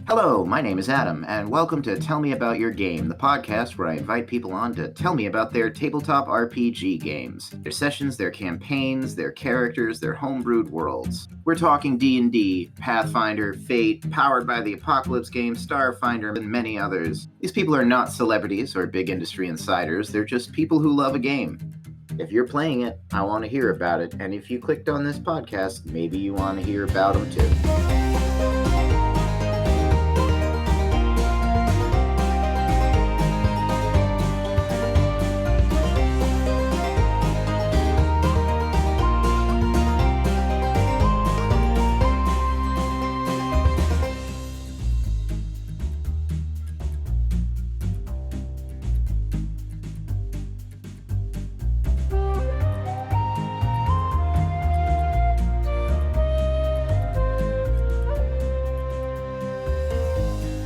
Hello, my name is Adam, and welcome to Tell Me About Your Game, the podcast where I invite people on to tell me about their tabletop RPG games, their sessions, their campaigns, their characters, their homebrewed worlds. We're talking D&D, Pathfinder, Fate, Powered by the Apocalypse game, Starfinder, and many others. These people are not celebrities or big industry insiders, they're just people who love a game. If you're playing it, I want to hear about it, and if you clicked on this podcast, maybe you want to hear about them too.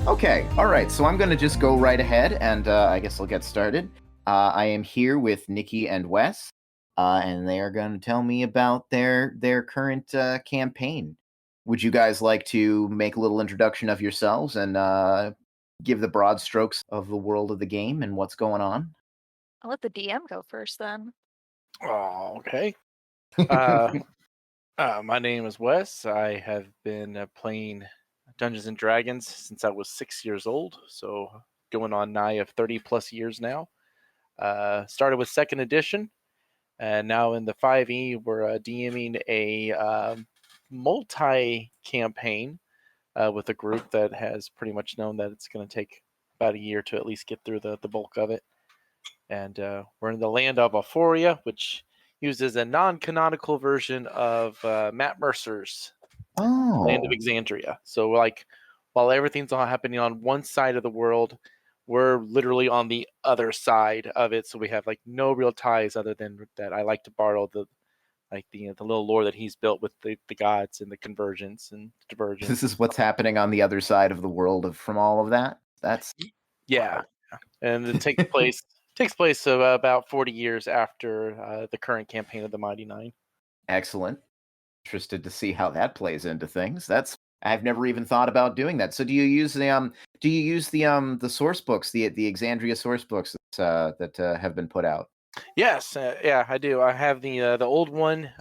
Okay, all right, so I'm going to just go right ahead, and I guess I'll get started. I am here with Nikki and Wes, and they are going to tell me about their current campaign. Would you guys like to make a little introduction of yourselves and give the broad strokes of the world of the game and what's going on? I'll let the DM go first then. Oh, okay. My name is Wes. I have been playing Dungeons and Dragons since I was 6 years old, so going on nigh of 30 plus years now. Started with 2nd edition, and now in the 5e, we're DMing a multi-campaign with a group that has pretty much known that it's going to take about a year to at least get through the bulk of it. And we're in the land of Euphoria, which uses a non-canonical version of Matt Mercer's Land of Exandria. So, like, while everything's all happening on one side of the world, we're literally on the other side of it. So we have like no real ties other than that. I like to borrow the little lore that he's built with the gods and the convergence and divergence. This is what's happening on the other side of the world from all of that? That's yeah, and it takes place about 40 years after the current campaign of the Mighty Nine. excellent. Interested to see how that plays into things. I've never even thought about doing that. So do you use the source books, the Exandria source books that have been put out? Yes, yeah, I do. I have the old one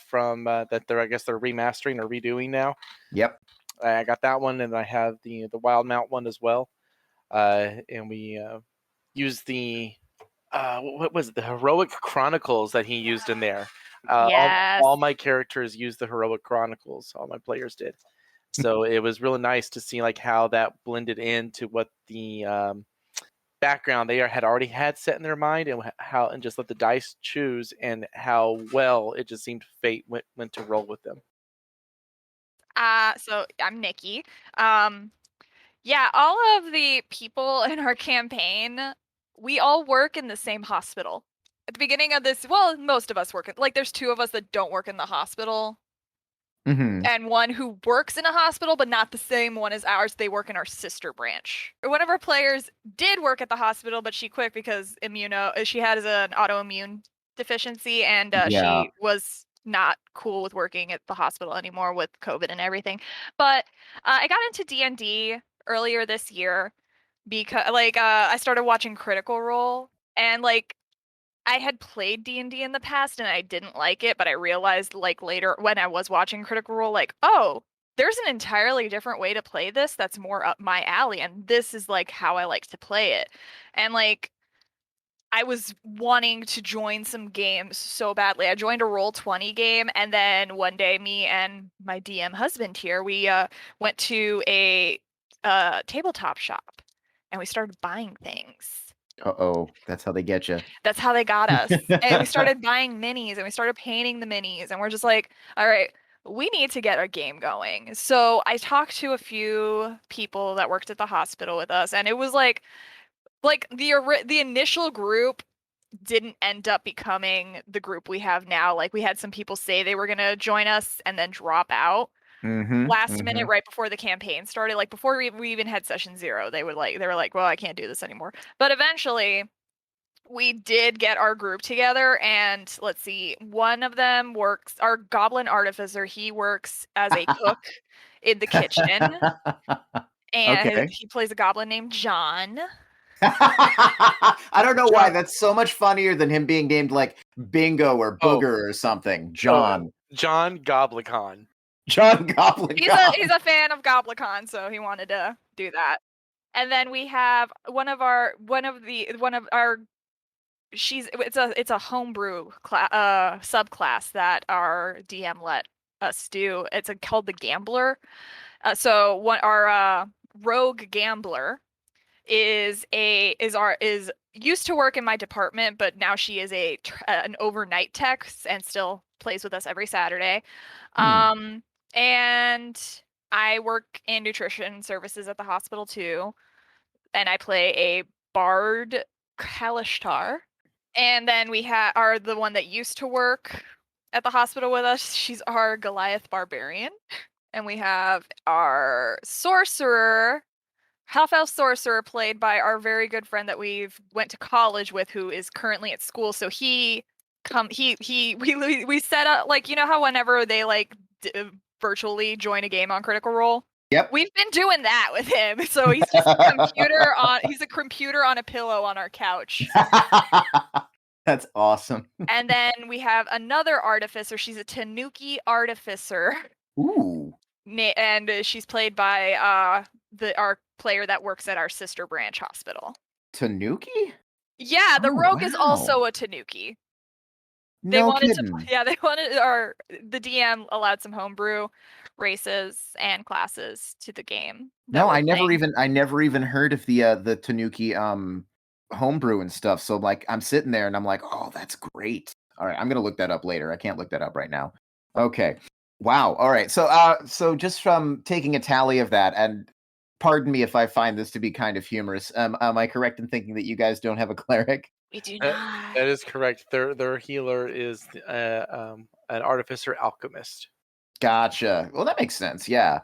from that I guess they're remastering or redoing now. Yep. I got that one, and I have the Wildmount one as well. And we use the what was it? The Heroic Chronicles that he used in there. Yes. All my characters used the Heroic Chronicles. All my players did. So it was really nice to see like how that blended into what the background they had already had set in their mind, and just let the dice choose, and how well it just seemed fate went to roll with them. So I'm Nikki. Yeah, all of the people in our campaign, we all work in the same hospital. At the beginning of this, well, most of us work there's 2 of us that don't work in the hospital. Mm-hmm. And one who works in a hospital, but not the same one as ours. They work in our sister branch. One of our players did work at the hospital, but she quit because she has an autoimmune deficiency, and she was not cool with working at the hospital anymore with COVID and everything. But I got into D&D earlier this year because I started watching Critical Role, and I had played D&D in the past and I didn't like it, but I realized later when I was watching Critical Role, oh, there's an entirely different way to play this that's more up my alley, and this is how I like to play it. And I was wanting to join some games so badly. I joined a Roll20 game, and then one day me and my DM husband here, we went to a tabletop shop and we started buying things. Uh-oh, that's how they get you. That's how they got us. And we started buying minis, and we started painting the minis, and we're just like, all right, we need to get a game going. So I talked to a few people that worked at the hospital with us, and it was like the initial group didn't end up becoming the group we have now. We had some people say they were going to join us and then drop out. Last minute, right before the campaign started, before we even had session 0, they were like, well, I can't do this anymore. But eventually we did get our group together, and let's see, one of them works, our Goblin artificer, he works as a cook in the kitchen. And Okay. he plays a goblin named John. I don't know why John. that's so much funnier than him being named like Bingo or Booger or something. John. John Goblicon. John Goblin. He's a fan of Goblicon, so he wanted to do that. And then we have it's a homebrew subclass that our DM let us do. It's called the Gambler. So our rogue gambler is used to work in my department, but now she is an overnight tech and still plays with us every Saturday. And I work in nutrition services at the hospital too, and I play a bard Kalishtar. And then we are the one that used to work at the hospital with us. She's our Goliath barbarian. And we have our sorcerer, half-elf sorcerer, played by our very good friend that we've went to college with, who is currently at school. So we set up, like, you know how whenever they like virtually join a game on Critical Role? Yep. We've been doing that with him. So he's just he's a computer on a pillow on our couch. That's awesome. And then we have another artificer. She's a Tanuki artificer. Ooh. And she's played by our player that works at our sister branch hospital. Tanuki? Yeah, the rogue is also a Tanuki. The DM allowed some homebrew races and classes to the game. No, I never even heard of the Tanuki homebrew and stuff. So like I'm sitting there and I'm like, oh, that's great. All right, I'm gonna look that up later. I can't look that up right now. Okay. Wow. All right. So just from taking a tally of that, and pardon me if I find this to be kind of humorous. Am I correct in thinking that you guys don't have a cleric? We do not. That is correct. Their healer is an artificer alchemist. Gotcha. Well, that makes sense. Yeah.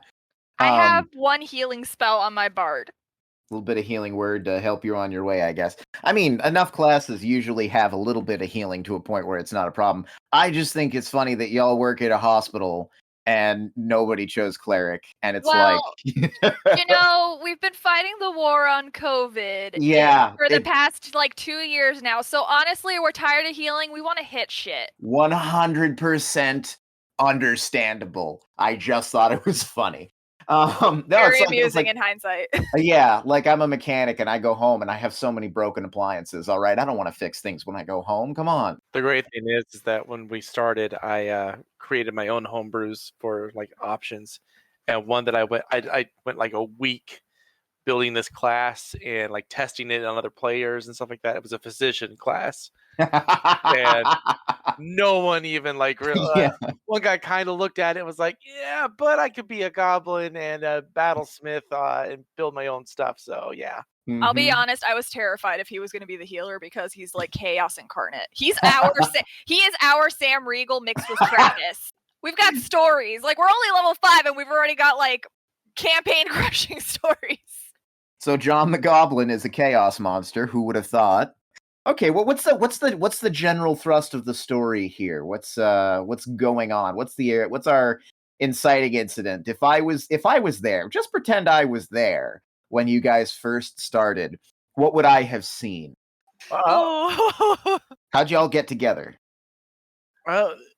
I have one healing spell on my bard. A little bit of healing word to help you on your way, I guess. I mean, enough classes usually have a little bit of healing to a point where it's not a problem. I just think it's funny that y'all work at a hospital and nobody chose cleric, and it's we've been fighting the war on COVID for the past 2 years now. So honestly, we're tired of healing. We want to hit shit. 100% understandable. I just thought it was funny. Very amusing in hindsight. Yeah, like I'm a mechanic and I go home and I have so many broken appliances. All right, I don't want to fix things when I go home. Come on. The great thing is that when we started, I created my own home brews for like options, and one that I went like a week building this class and like testing it on other players and stuff like that. It was a physician class. And no one even one guy kind of looked at it and was like, yeah, but I could be a goblin and a battlesmith and build my own stuff. So yeah. Mm-hmm. I'll be honest, I was terrified if he was going to be the healer because he's like Chaos Incarnate. He is our Sam Riegel mixed with Travis. We've got stories. Like, we're only level 5 and we've already got like campaign crushing stories. So John the Goblin is a chaos monster. Who would have thought? Okay, well, what's the general thrust of the story here? What's going on? What's our inciting incident? If I was there, just pretend I was there when you guys first started. What would I have seen? How'd y'all get together?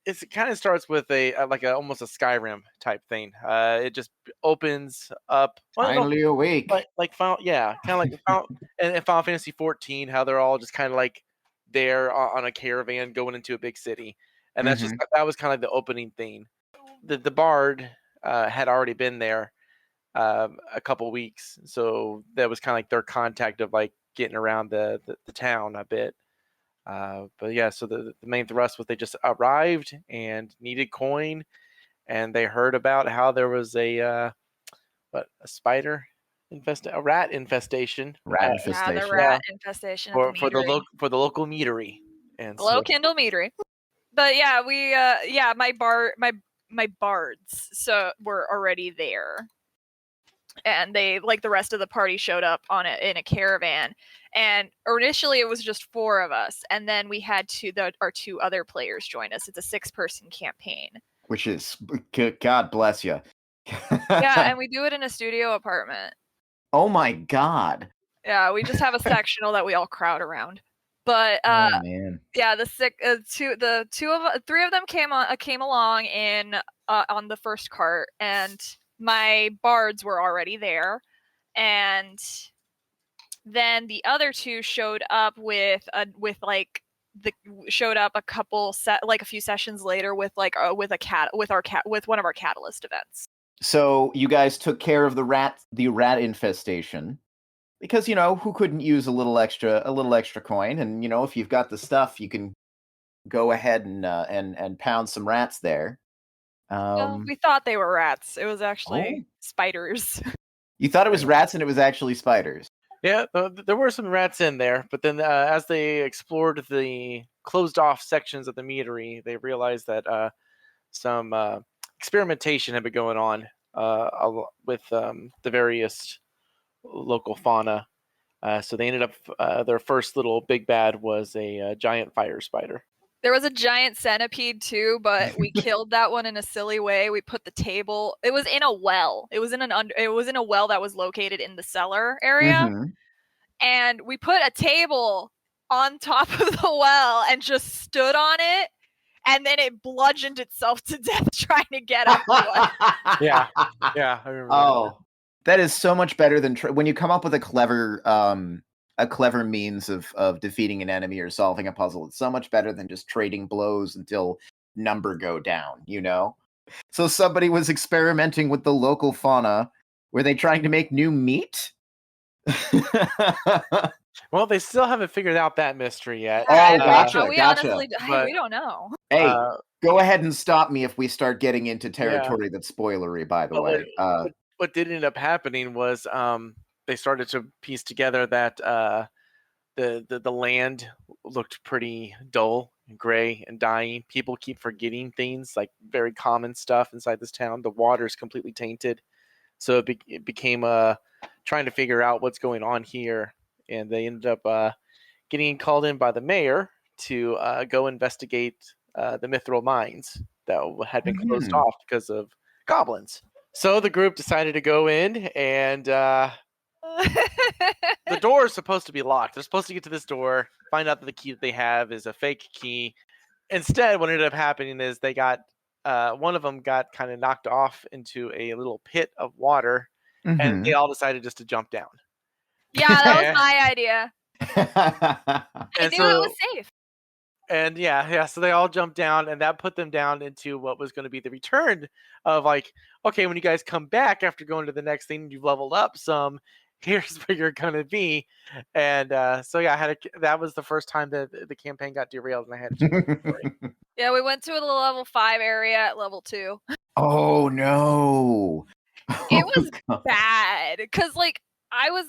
It kind of starts with almost a Skyrim type thing. It just opens up. Finally awake. Like Final, yeah, kind of like in Final Fantasy 14, how they're all just kind of like there on a caravan going into a big city, and that's that was kind of the opening thing. The bard had already been there a couple weeks, so that was kind of like their contact of like getting around the town a bit. But yeah, so the main thrust was they just arrived and needed coin, and they heard about how there was a rat infestation. The rat infestation for the local meadery, and Kindle meadery. But yeah, my bards were already there. And they, like the rest of the party, showed up in a caravan. And initially it was just 4 of us, and then we had our 2 other players join us. It's a 6-person campaign. Which is, God bless you. Yeah, and we do it in a studio apartment. Oh my god. Yeah, we just have a sectional that we all crowd around. But Oh man. yeah, three of them came along in on the first cart, and my bards were already there, and then the other two showed up showed up a few sessions later with with one of our catalyst events. So you guys took care of the rat infestation. Because, who couldn't use a little extra coin? And, if you've got the stuff, you can go ahead and pound some rats there. Well, we thought they were rats. It was Oh. actually spiders. You thought it was rats and it was actually spiders. Yeah, there were some rats in there, but then as they explored the closed-off sections of the meadery, they realized that some experimentation had been going on with the various local fauna. So they ended up, their first little big bad was a giant fire spider. There was a giant centipede too, but we killed that one in a silly way. We put the table. It was in a well. It was in a well that was located in the cellar area, Mm-hmm. and we put a table on top of the well and just stood on it, and then it bludgeoned itself to death trying to get up to us. Yeah, I remember. Oh, that is so much better than when you come up with a clever means of defeating an enemy or solving a puzzle. It's so much better than just trading blows until number go down, So somebody was experimenting with the local fauna. Were they trying to make new meat? Well, they still haven't figured out that mystery yet. Oh, gotcha. Honestly, we don't know. Hey, go ahead and stop me if we start getting into territory that's spoilery, by the way. What did end up happening was they started to piece together that the land looked pretty dull and gray and dying. People keep forgetting things, like very common stuff inside this town. The water's completely tainted. So it became trying to figure out what's going on here. And they ended up getting called in by the mayor to go investigate the mithril mines that had been closed off because of goblins. So the group decided to go in, and the door is supposed to be locked. They're supposed to get to this door, find out that the key that they have is a fake key. Instead, what ended up happening is they got one of them got kind of knocked off into a little pit of water, and they all decided just to jump down. Yeah, that was my idea. I knew it was safe. And so they all jumped down, and that put them down into what was going to be the return of, like, okay, when you guys come back after going to the next thing, you've leveled up some, here's where you're going to be. And that was the first time that the campaign got derailed, and I had to change the story. Yeah, we went to a level 5 area at level 2. Oh, no. It was bad, because, I was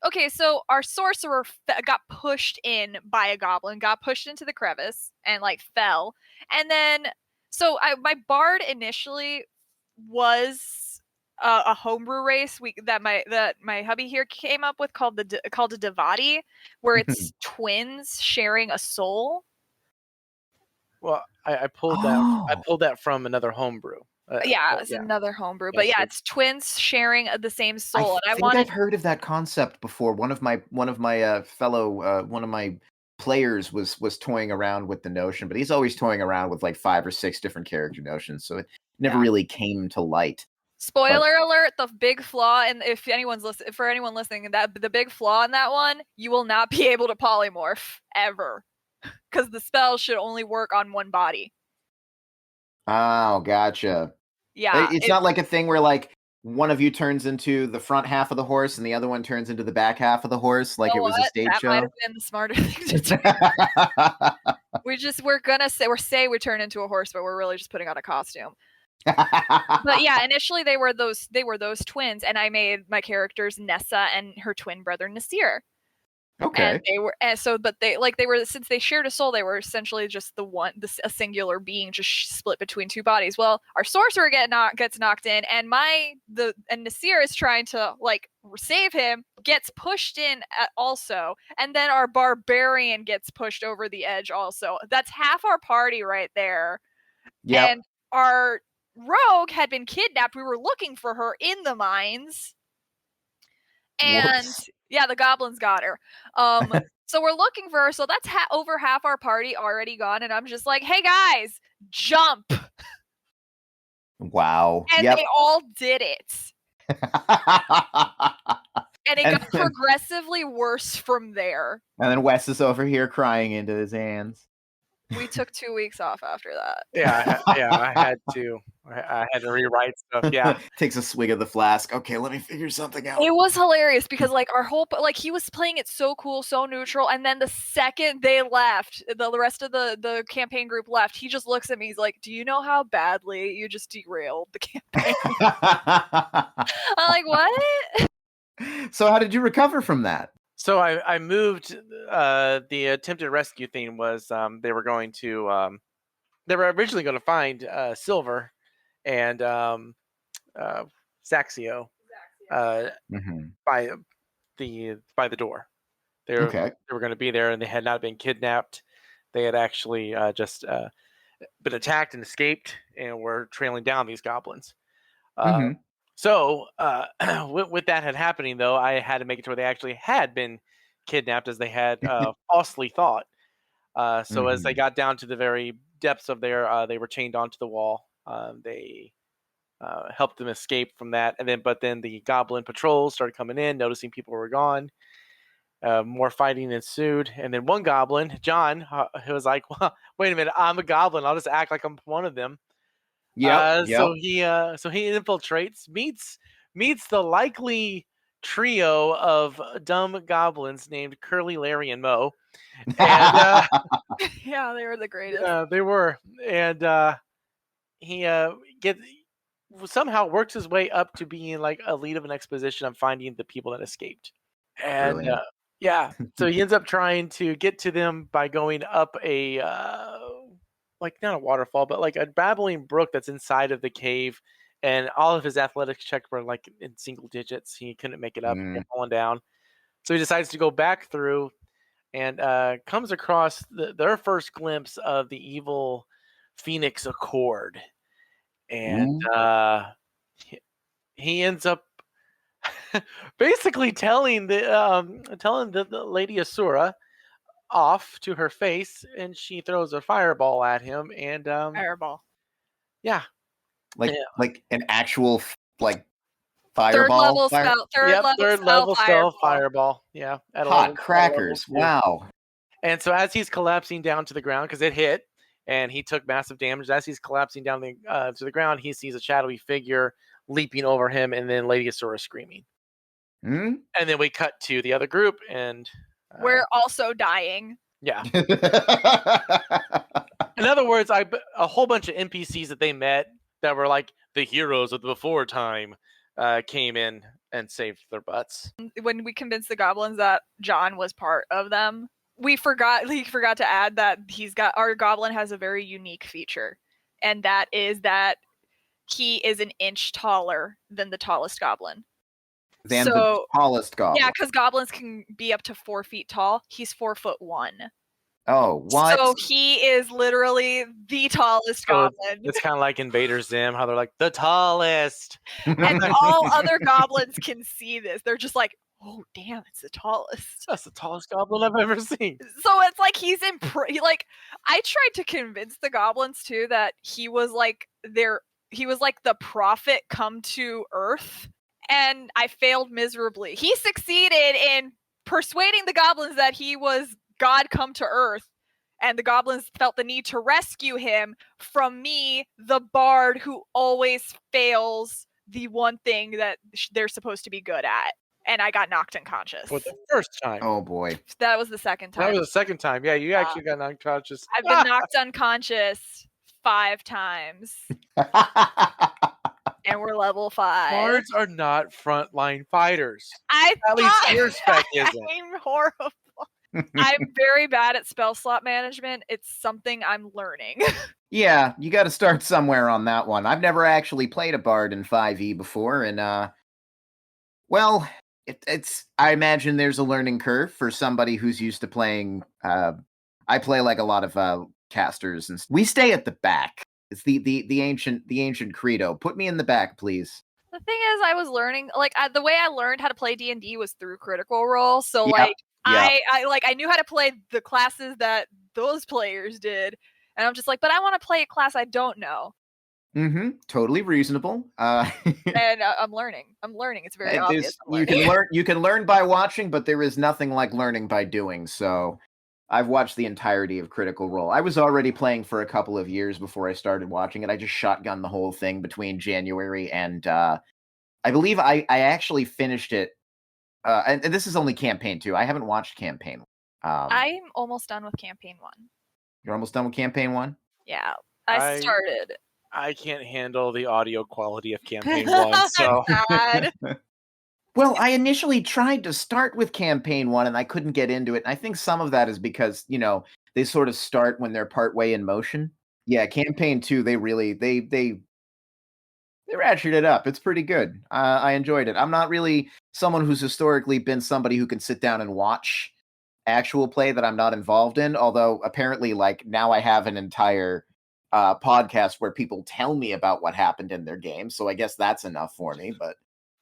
okay, so our sorcerer got pushed in by a goblin, got pushed into the crevice and fell. And then, so my bard initially was a homebrew race that my hubby here came up with called a Devati, where it's twins sharing a soul. Well, I pulled that. I pulled that from another homebrew. It's another homebrew, but it's twins sharing the same soul. I've heard of that concept before. One of my players was toying around with the notion, but he's always toying around with 5 or 6 different character notions, so it never really came to light. Spoiler alert: the big flaw, and if anyone's listening, that the big flaw in that one, you will not be able to polymorph ever, because the spell should only work on one body. Oh, gotcha. Yeah, it's not like a thing where one of you turns into the front half of the horse and the other one turns into the back half of the horse, like it was a stage show. That might have been the smarter thing to do. we're gonna say we turn into a horse, but we're really just putting on a costume. But yeah, initially they were those twins, and I made my characters Nessa and her twin brother Nasir. Okay. And they were, since they shared a soul, they were essentially just a singular being, just split between 2 bodies. Well, our sorcerer gets knocked in, and Nasir is trying to save him, gets pushed in also, and then our barbarian gets pushed over the edge also. That's half our party right there. Yeah. And our rogue had been kidnapped. We were looking for her in the mines. And Whoops. yeah, the goblins got her. So we're looking for her. So that's over half our party already gone. And I'm just like, hey guys, jump. Wow. And Yep. they all did it. And it got progressively worse from there. And then Wes is over here crying into his hands. We took 2 weeks off after that. Yeah, I had to. I had to rewrite stuff. Yeah, Takes a swig of the flask. Okay, let me figure something out. It was hilarious because like our whole he was playing it so cool, so neutral, and then the second they left, the rest of the campaign group left, he just looks at me, he's like, do you know how badly you just derailed the campaign? I'm like, what? So how did you recover from that? so I moved. The attempted rescue thing was they were going to they were originally going to find Silver and Zaxio by the door. They were going to be there, and they had not been kidnapped. They had actually just been attacked and escaped, and were trailing down these goblins. So with that had happening, though, I had to make it to where they actually had been kidnapped, as they had falsely thought. So as they got down to the very depths of there, they were chained onto the wall. They helped them escape from that, but then the goblin patrols started coming in, noticing people were gone. More fighting ensued, and then one goblin, John, who was like, well, "Wait a minute, I'm a goblin. I'll just act like I'm one of them." So he infiltrates, meets the likely trio of dumb goblins named Curly, Larry, and Mo. And yeah, they were the greatest. They were, and he somehow works his way up to being like a lead of an exposition of finding the people that escaped. And so he ends up trying to get to them by going up a like not a waterfall, but like a babbling brook that's inside of the cave. And all of his athletics checks were like in single digits. He couldn't make it up. He kept falling down. So he decides to go back through and comes across their first glimpse of the evil Phoenix Accord. And he ends up basically telling the Lady Asura off to her face, and she throws a fireball at him. And fireball. Yeah. Like an actual like fireball. Third level spell fireball. Yeah. Hot crackers. Wow. And so as he's collapsing down to the ground, because it hit, and he took massive damage, as he's collapsing down to the ground, he sees a shadowy figure leaping over him, and then Lady Asura screaming. And then we cut to the other group, and we're also dying. Yeah. In other words, a whole bunch of NPCs that they met that were like the heroes of the before time came in and saved their butts. When we convinced the goblins that John was part of them, he forgot to add that our goblin has a very unique feature, and that is that he is an inch taller than the tallest goblin. The tallest goblin. Yeah, because goblins can be up to 4 feet tall. He's 4'1". Oh, what? So he is literally the tallest goblin. It's kind of like Invader Zim, how they're like the tallest, and all other goblins can see this. They're just like, oh damn, it's the tallest. That's the tallest goblin I've ever seen. So it's like I tried to convince the goblins too that he was like the prophet come to Earth, and I failed miserably. He succeeded in persuading the goblins that he was God come to Earth, and the goblins felt the need to rescue him from me, the bard who always fails the one thing that they're supposed to be good at. And I got knocked unconscious. For the first time. Oh boy. That was the second time. That was the second time. Yeah, you actually got knocked unconscious. I've been knocked unconscious 5 times. And we're level 5. Bards are not frontline fighters. At least your spec isn't. I'm horrible. I'm very bad at spell slot management. It's something I'm learning. Yeah, you got to start somewhere on that one. I've never actually played a bard in 5e before, and well, it's. I imagine there's a learning curve for somebody who's used to playing. I play like a lot of casters, and we stay at the back. It's the ancient credo. Put me in the back, please. The thing is, I was learning the way I learned how to play D&D was through Critical Role. So Yep, yep. I knew how to play the classes that those players did, and I'm just like, but I want to play a class I don't know. Totally reasonable. And I'm learning. It's very obvious. You can learn by watching, but there is nothing like learning by doing. So I've watched the entirety of Critical Role. I was already playing for a couple of years before I started watching it. I just shotgunned the whole thing between January and I believe I actually finished it. And this is only campaign 2. I haven't watched campaign 1. I'm almost done with campaign 1. You're almost done with campaign 1? Yeah, I started. I can't handle the audio quality of campaign 1, so Sad. Well, I initially tried to start with campaign 1 and I couldn't get into it. And I think some of that is because, they sort of start when they're partway in motion. Yeah, campaign 2, they really they ratcheted it up. It's pretty good. I enjoyed it. I'm not really someone who's historically been somebody who can sit down and watch actual play that I'm not involved in. Although apparently, now I have an entire podcast where people tell me about what happened in their game. So I guess that's enough for me. But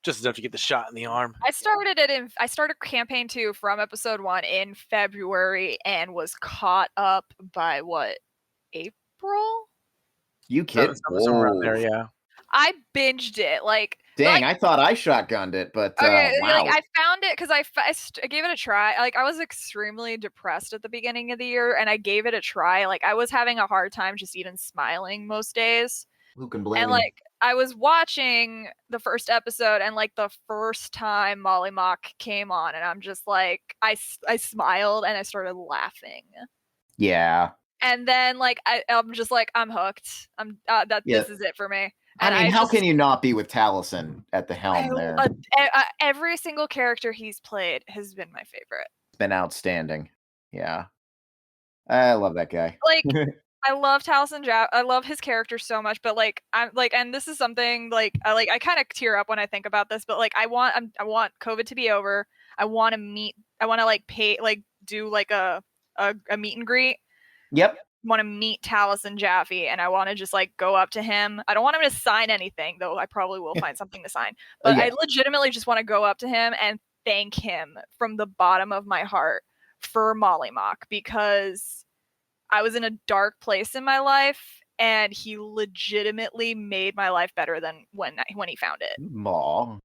just enough to get the shot in the arm. I started campaign 2 from episode 1 in February and was caught up by April? You kidding? Somewhere around there, yeah. I binged it. Dang, I thought I shotgunned it, but okay, wow. I found it because I gave it a try. I was extremely depressed at the beginning of the year, and I gave it a try. I was having a hard time just even smiling most days. Who can blame you? And I was watching the first episode, and the first time Molly Mock came on, and I'm just I smiled and I started laughing. Yeah. And then I'm just I'm hooked. This is it for me. And how can you not be with Taliesin at the helm there? Every single character he's played has been my favorite. It's been outstanding. Yeah. I love that guy. I love Taliesin Jaffe. I love his character so much, but I'm and this is something I kind of tear up when I think about this, but I want COVID to be over. I want to pay do a meet and greet. Yep. Want to meet Taliesin Jaffe, and I want to just go up to him. I don't want him to sign anything, though I probably will find something to sign. But I legitimately just want to go up to him and thank him from the bottom of my heart for Molly Mock, because I was in a dark place in my life, and he legitimately made my life better than when he found it. Aw.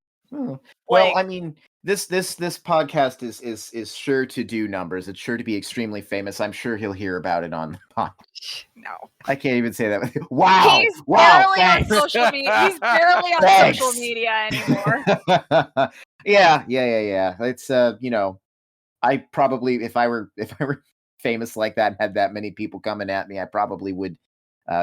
Well, I mean, this podcast is sure to do numbers. It's sure to be extremely famous. I'm sure he'll hear about it on the podcast. No, I can't even say that. Wow, he's barely on social media. He's barely on social media anymore. Yeah. It's I probably if I were famous like that and had that many people coming at me, I probably would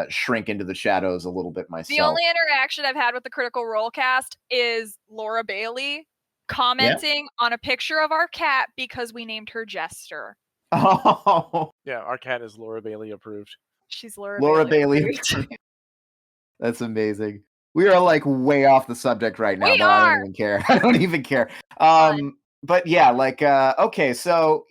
shrink into the shadows a little bit myself. The only interaction I've had with the Critical Role cast is Laura Bailey commenting on a picture of our cat because we named her Jester. Oh. Yeah, our cat is Laura Bailey approved. She's Laura Bailey. That's amazing. We are way off the subject right now, but I don't even care. I don't even care. But yeah, okay, so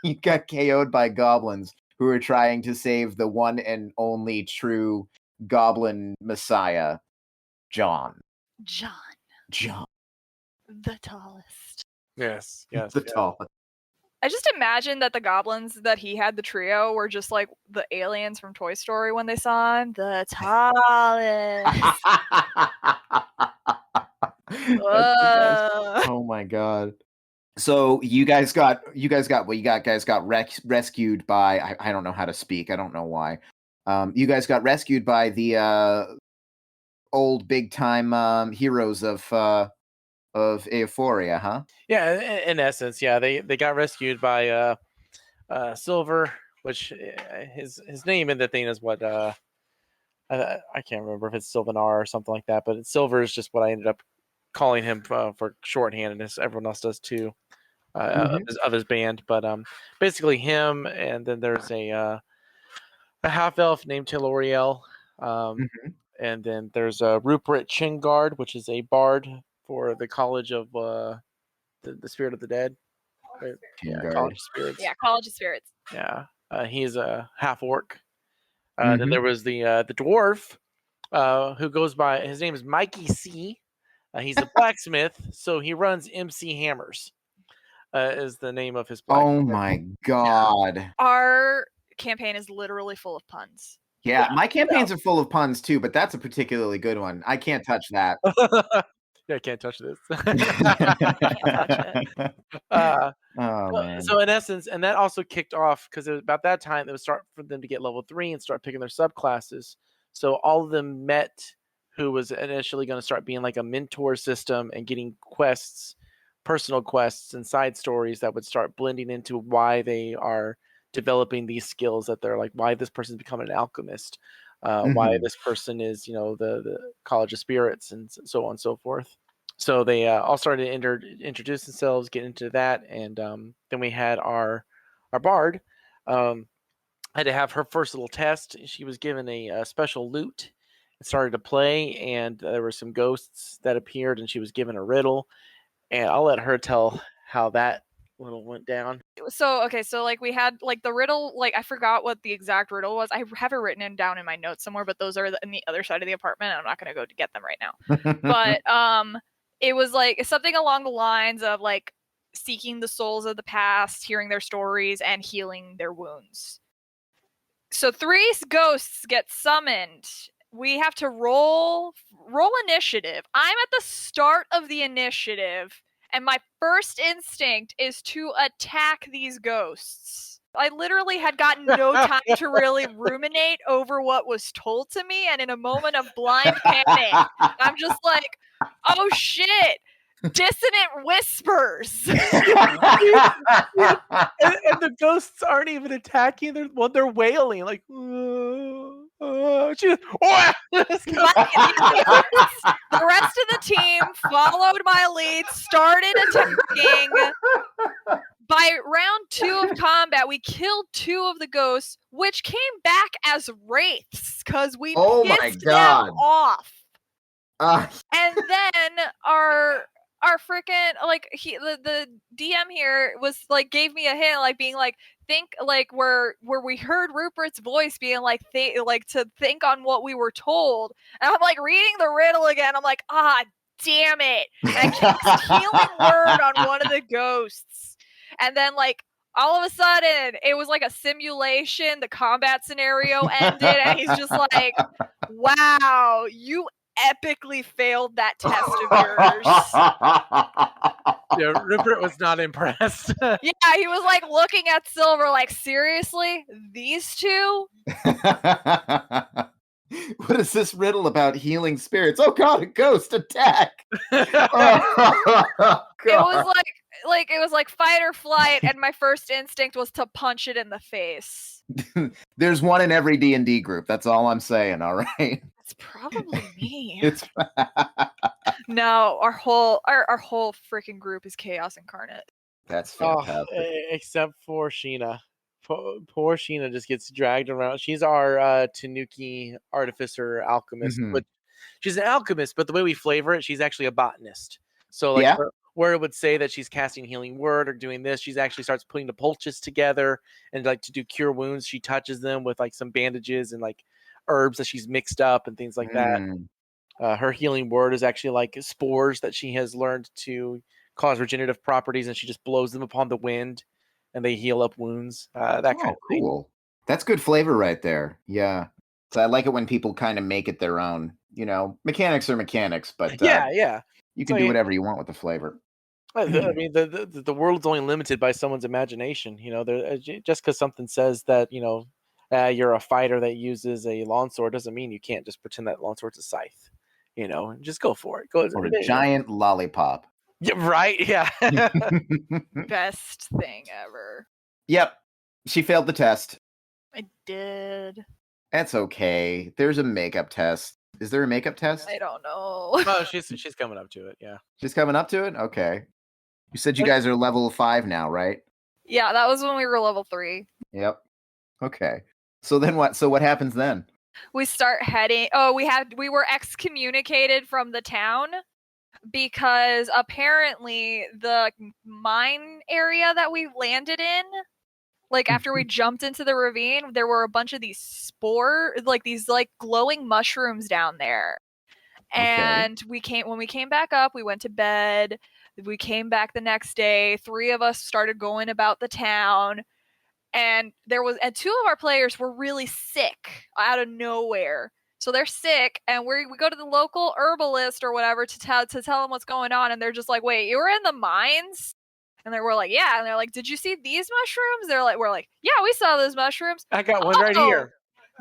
you got KO'd by goblins who are trying to save the one and only true goblin messiah, John. The tallest. Yes. The tallest. I just imagine that the goblins that he had, the trio, were just like the aliens from Toy Story when they saw him. The tallest. Oh my god. So you guys got rescued by I don't know how to speak. I don't know why. You guys got rescued by the old big time heroes of Euphoria, huh? Yeah, in essence, yeah. They got rescued by Silver, which his name in the thing is what I can't remember if it's Sylvanar or something like that, but Silver is just what I ended up calling him for shorthand, and everyone else does too. Of his band, but basically him, and then there's a half elf named Teloriel, and then there's a Rupert Chingard, which is a bard for the College of the Spirit of the Dead. Right? Yeah, College of Spirits. Yeah, College of Spirits. Yeah, he's a half orc. Then there was the dwarf, who goes by, his name is Mikey C. He's a blacksmith, so he runs MC Hammers. Is the name of his blacksmith. Oh my god. Our campaign is literally full of puns. Yeah, my campaigns are full of puns too, but that's a particularly good one. I can't touch that. Yeah, I can't touch this. Can't touch it. Oh man. So in essence, and that also kicked off because about that time it was start for them to get level 3 and start picking their subclasses. So all of them met who was initially going to start being like a mentor system and getting quests, personal quests and side stories that would start blending into why they are developing these skills, that they're like why this person's becoming an alchemist, why this person is, the College of Spirits, and so on and so forth. So they all started to introduce themselves, get into that, and then we had our bard. Had to have her first little test. She was given a special lute and started to play, and there were some ghosts that appeared, and she was given a riddle. And I'll let her tell how that little went down. So like we had like the riddle, like I forgot what the exact riddle was. I have it written down in my notes somewhere, but those are in the other side of the apartment. I'm not going to go to get them right now. But it was like something along the lines of like seeking the souls of the past, hearing their stories, and healing their wounds. So 3 ghosts get summoned. We have to roll initiative. I'm at the start of the initiative, and my first instinct is to attack these ghosts. I literally had gotten no time to really ruminate over what was told to me, and in a moment of blind panic, I'm just like, oh shit, dissonant whispers. And the ghosts aren't even attacking. They're wailing like. The rest of the team followed my lead, started attacking. By round 2 of combat, we killed 2 of the ghosts, which came back as wraiths because we pissed them off. And then our freaking like the DM here was like gave me a hint, like being like, think like where we heard Rupert's voice being like to think on what we were told, and I'm like reading the riddle again. I'm like, damn it! And I cast healing word on one of the ghosts, and then like all of a sudden it was like a simulation. The combat scenario ended, and he's just like, "Wow, you epically failed that test of yours." Yeah, Rupert was not impressed. Yeah, he was like looking at Silver like, seriously? These 2? What is this riddle about healing spirits? Oh god, a ghost attack! It was like fight or flight, and my first instinct was to punch it in the face. There's one in every D&D group. That's all I'm saying, all right? It's probably me. It's No, our whole freaking group is Chaos Incarnate. That's fantastic. Except for Sheena. Poor Sheena just gets dragged around. She's our Tanuki artificer alchemist. But she's an alchemist, but the way we flavor it, she's actually a botanist. So like where it would say that she's casting healing word or doing this, she's actually starts putting the poultices together, and like to do cure wounds, she touches them with like some bandages and like herbs that she's mixed up and things like that. Her healing word is actually like spores that she has learned to cause regenerative properties, and she just blows them upon the wind, and they heal up wounds. That kind of thing. Cool. That's good flavor right there. Yeah. So I like it when people kind of make it their own. Mechanics are mechanics, but yeah. You can do whatever you want with the flavor. I mean, the world's only limited by someone's imagination. Just because something says that you're a fighter that uses a longsword doesn't mean you can't just pretend that longsword's a scythe. Just go for it. Go or a giant lollipop. Yeah, right. Yeah. Best thing ever. Yep. She failed the test. I did. That's okay. There's a makeup test. Is there a makeup test? I don't know. Oh, she's coming up to it. Yeah. She's coming up to it? Okay. You said you guys are level 5 now, right? Yeah, that was when we were level 3. Yep. Okay. So then what? So what happens then? We start heading. Oh, we were excommunicated from the town because apparently the mine area that we landed in, like after we jumped into the ravine, there were a bunch of these these glowing mushrooms down there. And when we came back up, we went to bed. We came back the next day. 3 of us started going about the town. And 2 of our players were really sick out of nowhere. So they're sick, and we go to the local herbalist or whatever to tell them what's going on, and they're just like, "Wait, you were in the mines?" And we're like, "Yeah." And they're like, "Did you see these mushrooms?" We're like, "Yeah, we saw those mushrooms." I got one right here.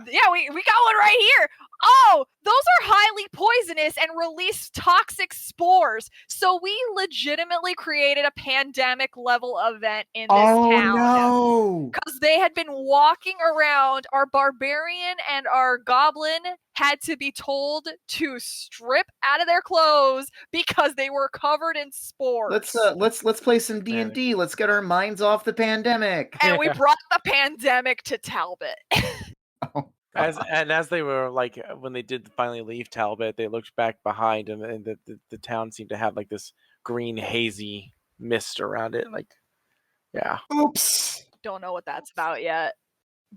Yeah, we got one right here. Oh, those are highly poisonous and release toxic spores. So we legitimately created a pandemic level event in this town. Oh no! Because they had been walking around. Our barbarian and our goblin had to be told to strip out of their clothes because they were covered in spores. Let's play some D&D. Let's get our minds off the pandemic. And we brought the pandemic to Talbot. As they were like, when they did finally leave Talbot, they looked back behind them, and the town seemed to have like this green hazy mist around it. Like, yeah. Oops. Don't know what that's about yet,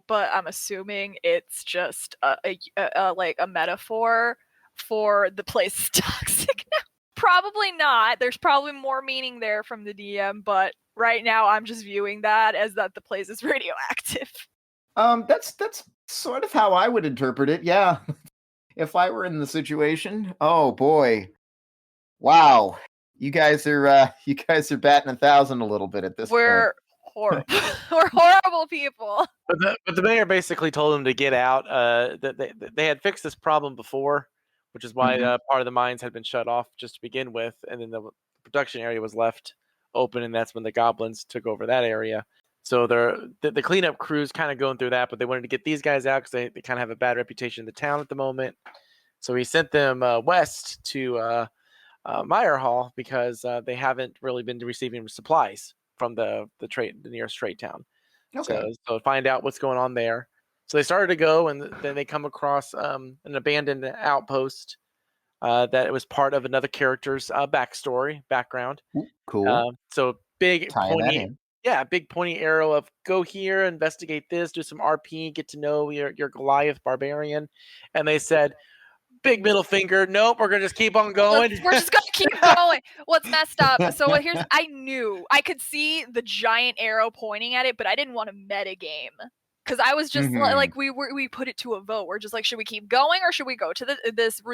but I'm assuming it's just a metaphor for the place is toxic now. Probably not. There's probably more meaning there from the DM, but right now I'm just viewing that as that the place is radioactive. That's sort of how I would interpret it. Yeah. If I were in the situation, oh boy. Wow. You guys are batting 1,000 a little bit at this point. We're horrible. We're horrible people. But the mayor basically told them to get out. That they had fixed this problem before, which is why part of the mines had been shut off just to begin with, and then the production area was left open, and that's when the goblins took over that area. So the cleanup crew's kind of going through that, but they wanted to get these guys out because they kind of have a bad reputation in the town at the moment. So he sent them west to Meyer Hall because they haven't really been receiving supplies from the nearest trade town. Okay. So find out what's going on there. So they started to go, and then they come across an abandoned outpost that was part of another character's background. Ooh, cool. So big Tying that pointy, in. big pointy arrow of go here, investigate this, do some RP, get to know your Goliath barbarian. And they said, big middle finger. Nope, we're gonna just keep on going. We're just gonna keep going. What's messed up? So I knew I could see the giant arrow pointing at it, but I didn't want to metagame because I was just like we put it to a vote. We're just like, should we keep going or should we go to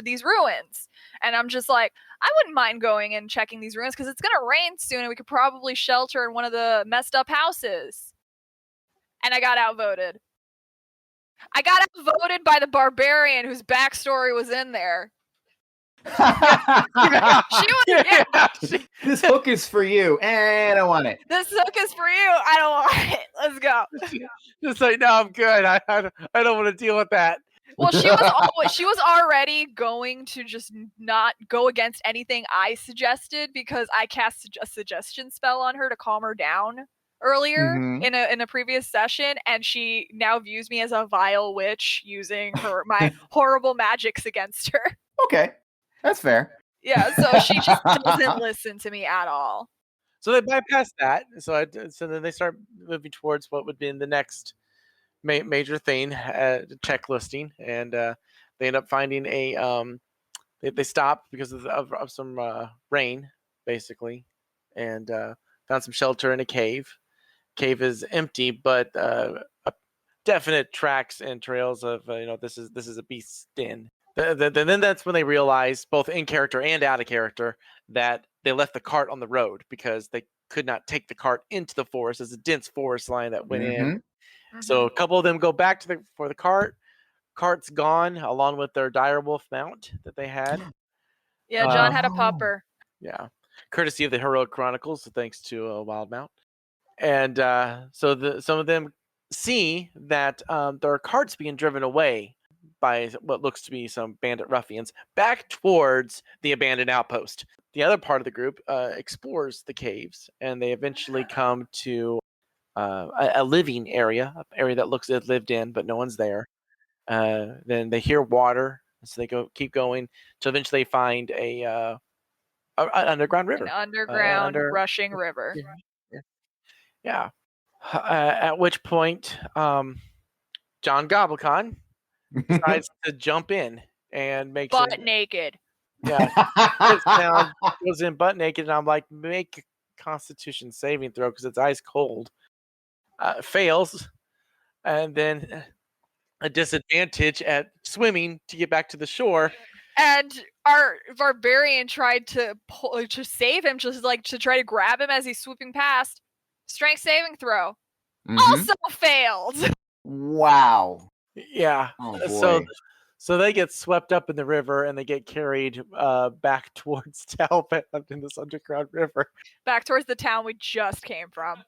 these ruins? And I'm just like, I wouldn't mind going and checking these ruins because it's gonna rain soon and we could probably shelter in one of the messed up houses. And I got outvoted. I got outvoted by the barbarian whose backstory was in there. This hook is for you, and I want it. This hook is for you. I don't want it. Let's go. Just like, no, I'm good. I don't want to deal with that. Well, she was already going to just not go against anything I suggested because I cast a suggestion spell on her to calm her down earlier in a previous session, and she now views me as a vile witch using my horrible magics against her. Okay, that's fair. Yeah, so she just doesn't listen to me at all. So they bypass that. So then they start moving towards what would be the next major thing, checklisting, and they end up finding a. They stop because of some rain, basically, and found some shelter in a cave. Cave is empty, but definite tracks and trails of this is a beast's den. Then that's when they realize, both in character and out of character, that they left the cart on the road because they could not take the cart into the forest. There's a dense forest line that went in. So a couple of them go back for the cart. Cart's gone, along with their direwolf mount that they had. Yeah, John had a pupper. Yeah, courtesy of the Heroic Chronicles, thanks to a wild mount. And so some of them see that there are carts being driven away by what looks to be some bandit ruffians back towards the abandoned outpost. The other part of the group explores the caves, and they eventually come to a living area, an area that looks lived in, but no one's there. Then they hear water, so they keep going to eventually find an underground river. An underground rushing river. Yeah. At which point, John Goblicon decides to jump in and make butt naked. Yeah, sits down, goes in butt naked, and I'm like, make a Constitution saving throw because it's ice cold. Fails, and then a disadvantage at swimming to get back to the shore. And our barbarian tried to save him, just like to try to grab him as he's swooping past. Strength saving throw also failed. Wow. Yeah. Oh boy. So they get swept up in the river and they get carried back towards Talbot up in this underground river. Back towards the town we just came from.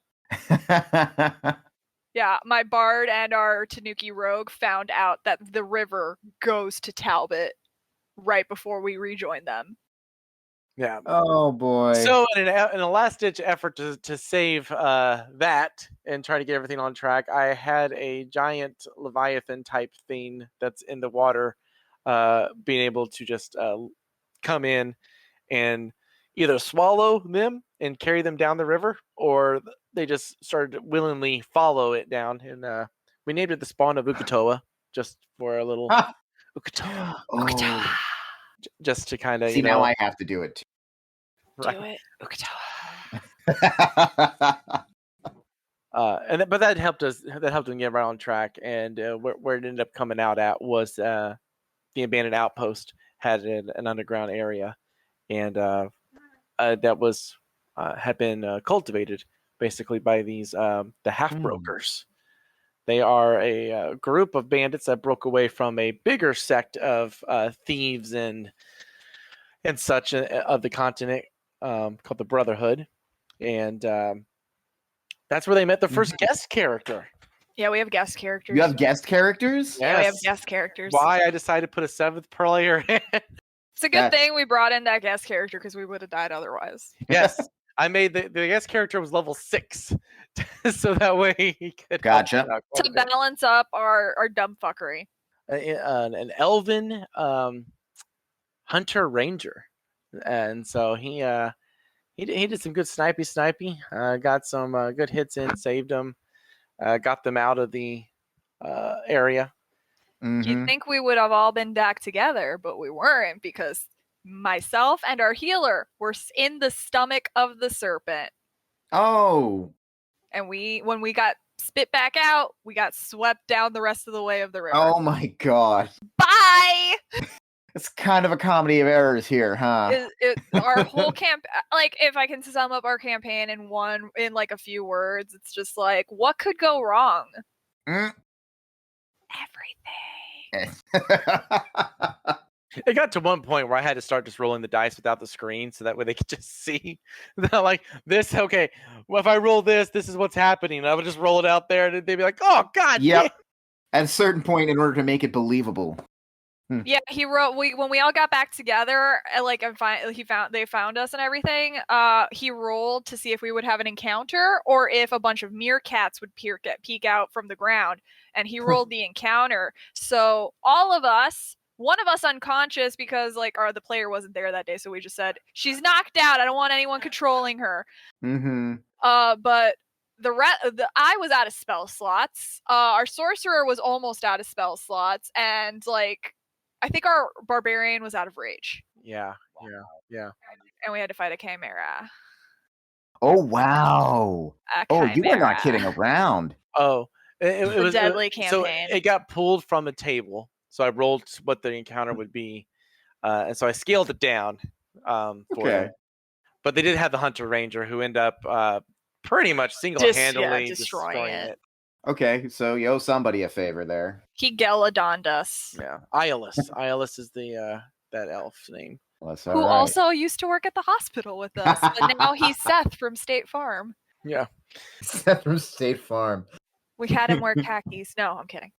Yeah, my bard and our Tanuki rogue found out that the river goes to Talbot right before we rejoined them. Yeah. Oh boy. So in a last-ditch effort to save that and try to get everything on track, I had a giant Leviathan type thing that's in the water being able to just come in and either swallow them and carry them down the river, or they just started to willingly follow it down. And we named it the Spawn of Ukatoa, just for a little Ukatoa. Oh. Just to kind of, See, now I have to do it too. Right. Do it, Ukatoa. But that helped us. That helped them get right on track. And where it ended up coming out at was the abandoned outpost had an underground area, and that was had been cultivated basically by these the half brokers. They are a group of bandits that broke away from a bigger sect of thieves and such of the continent called the Brotherhood, and that's where they met the first guest character. Yeah, we have guest characters. You have guest characters? Yes. Yeah, we have guest characters. Why I decided to put a 7th player in. It's a good thing we brought in that guest character because we would have died otherwise. Yes. I made the guest character was level 6. So that way he could Gotcha. To balance up our dumb fuckery. An elven hunter ranger. And so he did some good snipey. Got some good hits in, saved them, got them out of the area. You'd think we would have all been back together, but we weren't because myself and our healer were in the stomach of the serpent. Oh. And when we got spit back out, we got swept down the rest of the way of the river. Oh my god. Bye! It's kind of a comedy of errors here, huh? Our whole camp, like, if I can sum up our campaign in like a few words, it's just like, what could go wrong? Everything. It got to one point where I had to start just rolling the dice without the screen so that way they could just see that, like, this, okay, well, if I roll this is what's happening. And I would just roll it out there and they'd be like, oh, God. Yep. At a certain point, in order to make it believable. Yeah, he wrote. When we all got back together, like, they found us and everything. He rolled to see if we would have an encounter or if a bunch of meerkats would peek out from the ground, and he rolled the encounter. So all of us, one of us unconscious because like the player wasn't there that day, so we just said she's knocked out. I don't want anyone controlling her. But I was out of spell slots. Our sorcerer was almost out of spell slots, and like. I think our barbarian was out of rage. Yeah. And we had to fight a chimera. Oh, wow. You were not kidding around. Oh. It was a deadly campaign. So it got pulled from the table. So I rolled what the encounter would be. And so I scaled it down for them. But they did have the hunter ranger who ended up pretty much single-handedly destroying it. Okay, so you owe somebody a favor there. He Geladoned us. Yeah, Iolus. Iolus is the that elf's name. Who also used to work at the hospital with us, but now he's Seth from State Farm. Yeah, Seth from State Farm. We had him wear khakis. No, I'm kidding.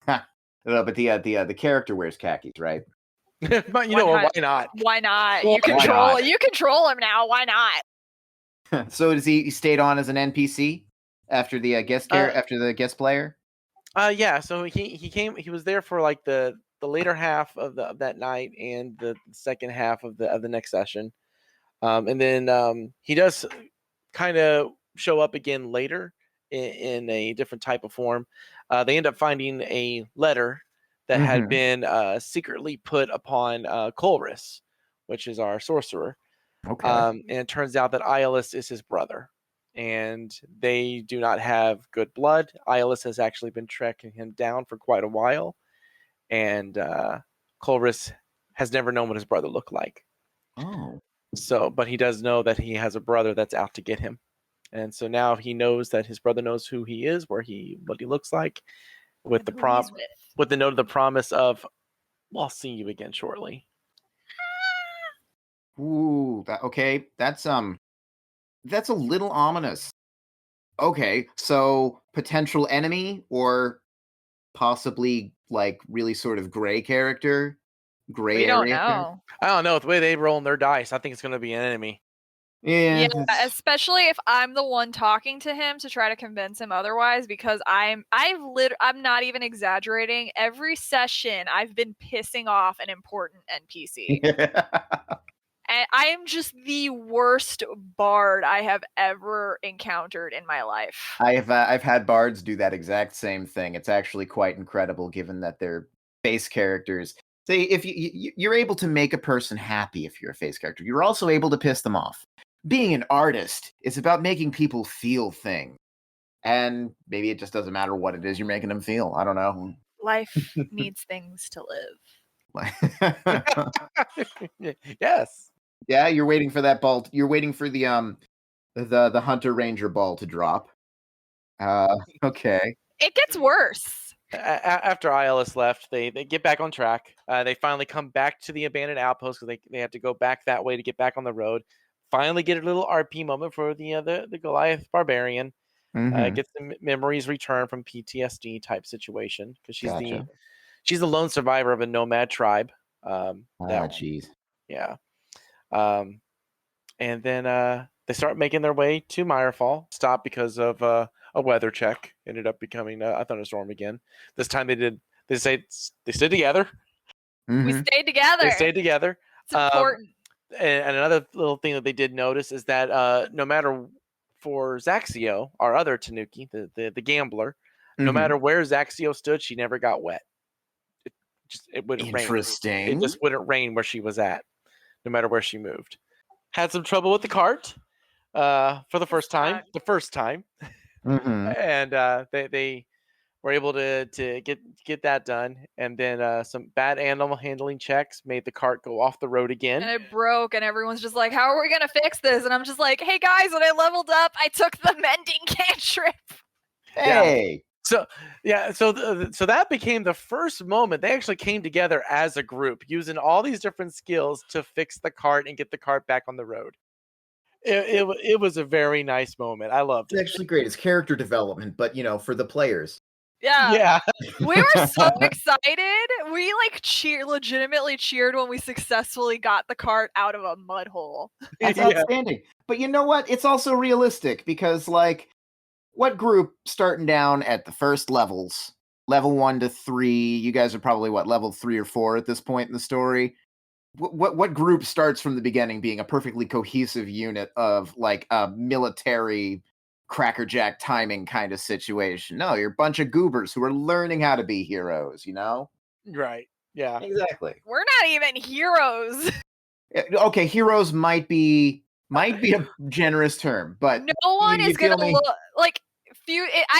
No, but the character wears khakis, right? But why not? Why not? Well, you control him now. Why not? So does he stayed on as an NPC? After the after the guest player? Yeah. So he came. He was there for like the later half of that night and the second half of the next session, and then he does kind of show up again later in a different type of form. They end up finding a letter that had been secretly put upon Colress, which is our sorcerer. Okay. And it turns out that Iolus is his brother, and they do not have good blood. Iolus has actually been tracking him down for quite a while, and Colress has never known what his brother looked like. Oh. So, but he does know that he has a brother that's out to get him. And so now he knows that his brother knows who he is, what he looks like, with And the who he's with the note of the promise of, "Well, I'll see you again shortly." Ooh, okay. That's a little ominous. Okay, so potential enemy or possibly like really sort of gray character, gray We don't area character. know. I don't know. With the way they roll their dice, I think it's going to be an enemy. Yeah, Yeah, especially if I'm the one talking to him to try to convince him otherwise, because I'm not even exaggerating. Every session I've been pissing off an important NPC. And I am just the worst bard I have ever encountered in my life. I've had bards do that exact same thing. It's actually quite incredible, given that they're base characters. Say if you're able to make a person happy if you're a face character, you're also able to piss them off. Being an artist is about making people feel things, and maybe it just doesn't matter what it is you're making them feel. I don't know. Life needs things to live. Yes. Yeah, you're waiting for that ball. You're waiting for the Hunter Ranger ball to drop. Okay. It gets worse. After Iolus left, they get back on track. They finally come back to the abandoned outpost because they have to go back that way to get back on the road. Finally, get a little RP moment for the Goliath barbarian. Mhm. Get some memories returned from PTSD type situation because Gotcha. she's the lone survivor of a nomad tribe. Jeez. Yeah. And then they start making their way to Mirefall. Stop because of a weather check. Ended up becoming a thunderstorm again. This time they stayed together. We Mhm. stayed together. They stayed together. It's important. And another little thing that they did notice is that no matter for Zaxio, our other Tanuki, the gambler, no Mhm. matter where Zaxio stood, she never got wet. It wouldn't rain. It Interesting. just wouldn't rain where she was at, no matter where she moved. Had some trouble with the cart for the first time. The first time. Mhm. And they were able to get that done. And then some bad animal handling checks made the cart go off the road again. And it broke, and everyone's just like, how are we going to fix this? And I'm just like, hey guys, when I leveled up, I took the mending cantrip. Hey. So that became the first moment they actually came together as a group, using all these different skills to fix the cart and get the cart back on the road. It was a very nice moment. I loved It's it. actually great. It's character development, but for the players. Yeah. We were so excited. We legitimately cheered when we successfully got the cart out of a mud hole. That's Yeah. outstanding. But you know what? It's also realistic because what group starting down at the first levels, level 1 to 3, you guys are probably level 3 or 4 at this point in the story. What group starts from the beginning being a perfectly cohesive unit of a military crackerjack timing kind of situation? No, you're a bunch of goobers who are learning how to be heroes, Right. Yeah. Exactly. We're not even heroes. Okay, heroes might be a generous term, but no one you is going feel to me? look like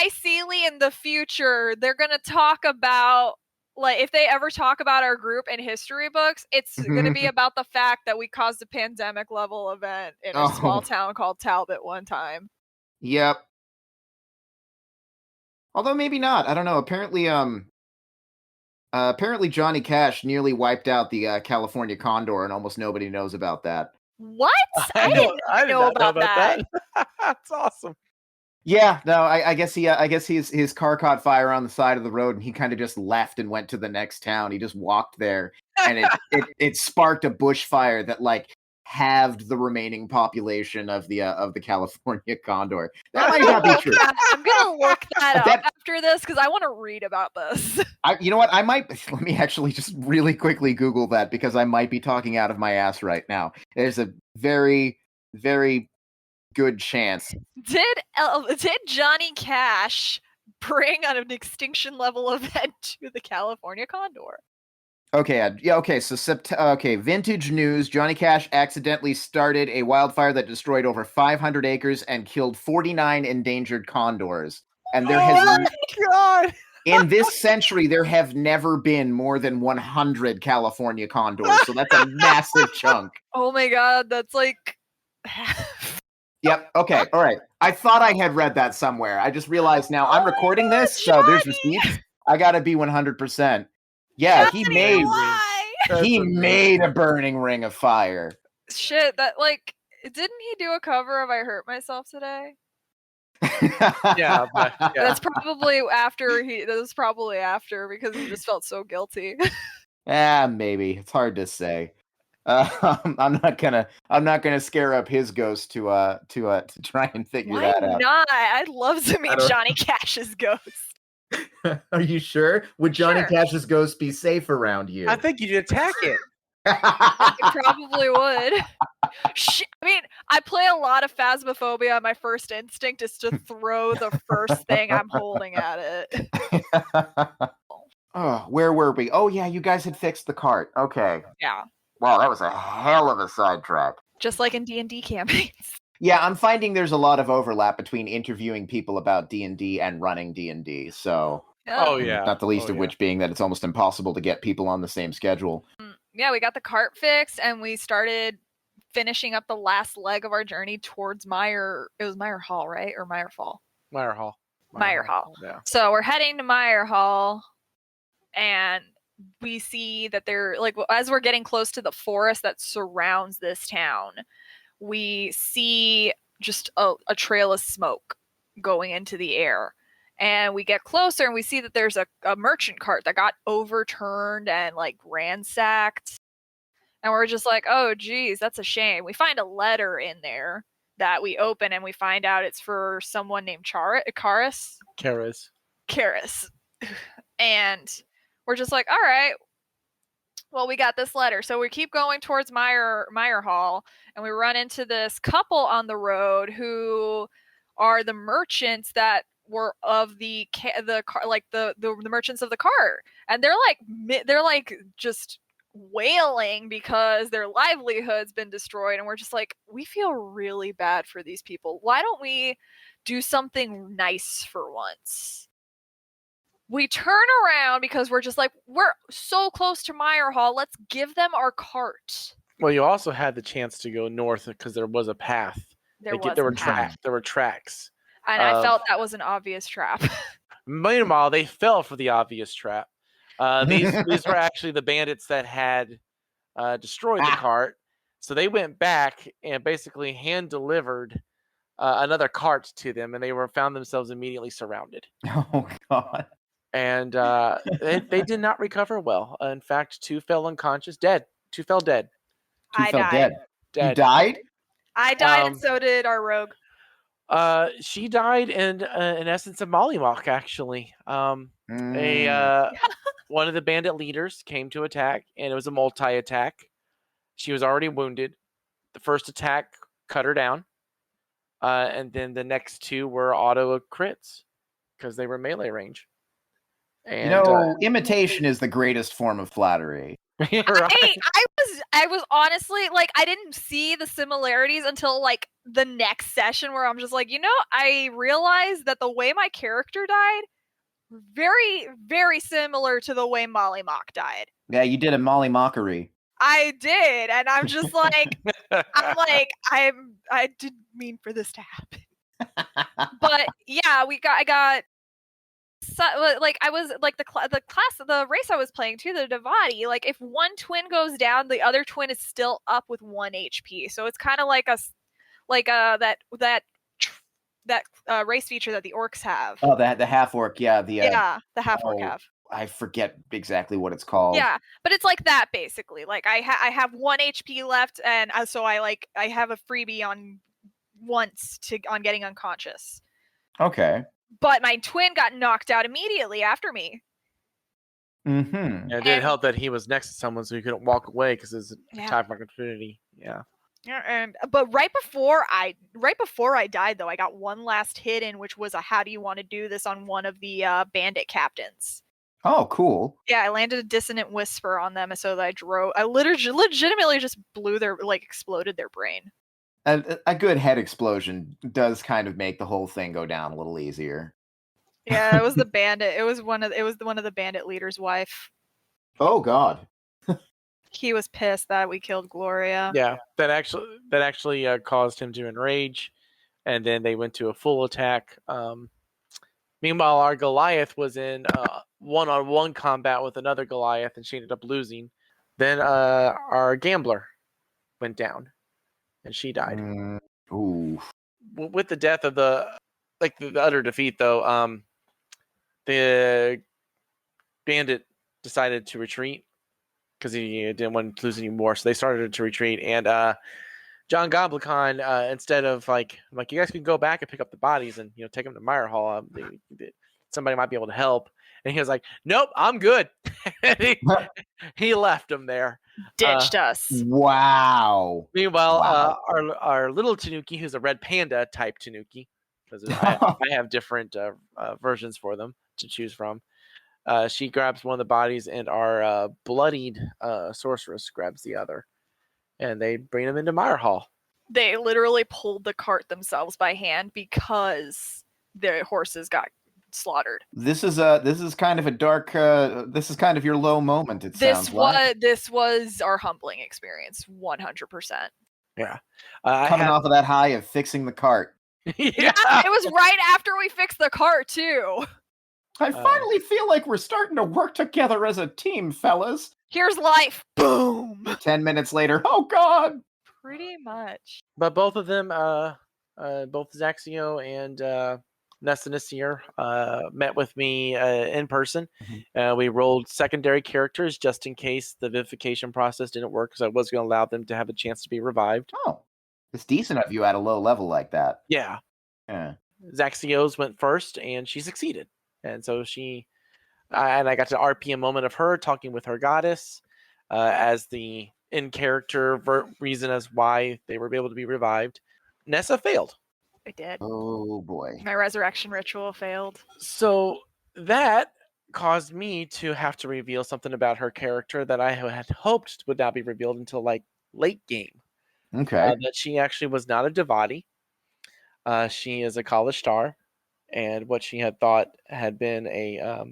ideally in the future, they're going to talk about if they ever talk about our group in history books, it's going to be about the fact that we caused a pandemic level event in a small town called Talbot one time. Yep. Although maybe not. I don't know. Apparently Johnny Cash nearly wiped out the California condor, and almost nobody knows about that. What? I didn't know about that. That's awesome. Yeah, no, I guess his car caught fire on the side of the road, and he kind of just left and went to the next town. He just walked there, and it sparked a bushfire that halved the remaining population of the California condor. That might not be true. I'm gonna look that up after this because I want to read about this. You know what? Let me actually just really quickly Google that because I might be talking out of my ass right now. There's a very, very good chance. Did Johnny Cash bring an extinction level event to the California condor? Okay, yeah, okay, so vintage news. Johnny Cash accidentally started a wildfire that destroyed over 500 acres and killed 49 endangered condors. And there has, Oh my god! in this century, there have never been more than 100 California condors. So that's a massive chunk. Oh my god, that's like. Yep. Okay. All right. I thought I had read that somewhere. I just realized now I'm recording this, so there's receipts. I gotta be 100%. Yeah, Johnny, why? he made a burning ring of fire. Shit, that like didn't he do a cover of "I Hurt Myself Today"? Yeah, but yeah. That's probably after because he just felt so guilty. Maybe it's hard to say. I'm not gonna scare up his ghost to try and figure Why that out. not? I'd love to meet Johnny Cash's ghost. Are you sure? Would Johnny Cash's ghost be safe around you? I think you'd attack it. It probably would. I mean, I play a lot of Phasmophobia. My first instinct is to throw the first thing I'm holding at it. Oh, where were we? Oh yeah, you guys had fixed the cart. Okay. Yeah. Wow, that was a hell of a sidetrack. Just like in D&D campaigns. Yeah, I'm finding there's a lot of overlap between interviewing people about D&D and running D&D. So, oh yeah, not the least of which being that it's almost impossible to get people on the same schedule. Yeah, we got the cart fixed and we started finishing up the last leg of our journey towards Meyer. It was Meyer Hall, right? Or Meyer Fall? Meyer Hall. Yeah. So we're heading to Meyer Hall and we see that they're like, as we're getting close to the forest that surrounds this town, we see just a trail of smoke going into the air. And we get closer and we see that there's a merchant cart that got overturned and like ransacked. And we're just like, oh, geez, that's a shame. We find a letter in there that we open and we find out it's for someone named Karis. And we're just like, all right, well, we got this letter. So we keep going towards Meyer Hall and we run into this couple on the road who are the merchants that were of the merchants of the cart. And they're like just wailing because their livelihood's been destroyed. And we're just like, we feel really bad for these people. Why don't we do something nice for once? We turn around because we're just like, we're so close to Meyer Hall. Let's give them our cart. Well, you also had the chance to go north because there was a path. There were tracks. And I felt that was an obvious trap. Meanwhile, they fell for the obvious trap. These were actually the bandits that had destroyed the cart. So they went back and basically hand-delivered another cart to them, and they found themselves immediately surrounded. Oh, God. And they did not recover well. In fact, 2 fell unconscious, dead. 2 fell dead. I died. You died? I died, and so did our rogue. She died in essence of mollywalk, actually. One of the bandit leaders came to attack, and it was a multi-attack. She was already wounded. The first attack cut her down, and then the next 2 were auto crits because they were melee range. And, imitation is the greatest form of flattery. Right. I was honestly like, I didn't see the similarities until like the next session where I'm just like, I realized that the way my character died, very, very similar to the way Molly Mock died. Yeah, you did a Molly mockery. I did, and I'm just like, I didn't mean for this to happen. But yeah, I got. So, like I was like the race I was playing too, the Devati, like if one twin goes down, the other twin is still up with 1 HP. So it's kind of like that race feature that the orcs have. Oh, the half orc, yeah, the half orc have. I forget exactly what it's called. Yeah, but it's like that basically. Like I have 1 HP left, and so I have a freebie on getting unconscious. Okay. But my twin got knocked out immediately after me. Mm-hmm. Yeah, it did help that he was next to someone, so he couldn't walk away because it's a type of opportunity. Yeah. But right before I died, though, I got one last hit in, which was a "How do you want to do this?" on one of the bandit captains. Oh, cool. Yeah, I landed a dissonant whisper on them, so that I legitimately just exploded their brain. A good head explosion does kind of make the whole thing go down a little easier. Yeah, it was the bandit. It was one of the bandit leader's wife. Oh God. He was pissed that we killed Gloria. Yeah, that actually caused him to enrage, and then they went to a full attack. Meanwhile, our Goliath was in one-on-one combat with another Goliath, and she ended up losing. Then our gambler went down, and she died. Ooh. With the death of the utter defeat, though, the bandit decided to retreat because he didn't want to lose any more. So they started to retreat, and John Goblin, instead of like you guys can go back and pick up the bodies and take them to Mire Hall. Somebody might be able to help. And he was like, "Nope, I'm good." he left them there. Ditched us. Wow. Meanwhile, Wow. our little Tanuki, who's a red panda type Tanuki, because I have different versions for them to choose from. She grabs one of the bodies, and our bloodied sorceress grabs the other, and they bring them into Mire Hall. They literally pulled the cart themselves by hand because their horses got slaughtered. This is kind of a dark. This is kind of your low moment. Sounds like this was our humbling experience, 100%. Yeah, coming off of that high of fixing the cart. Yeah, it was right after we fixed the cart too. I finally feel like we're starting to work together as a team, fellas. Here's life. Boom. 10 minutes later. Oh God. Pretty much. But both of them, both Zaxio and Nessa Nasir, met with me in person. Mm-hmm. We rolled secondary characters just in case the vivification process didn't work, because I was going to allow them to have a chance to be revived. Oh, it's decent of you at a low level like that. Yeah. Zaxio's went first, and she succeeded. And so I got to RP a moment of her talking with her goddess as the in-character reason as why they were able to be revived. Nessa failed. I did. Oh boy. My resurrection ritual failed. So that caused me to have to reveal something about her character that I had hoped would not be revealed until late game. Okay. That she actually was not a Devati. She is a Kala star, and what she had thought had been a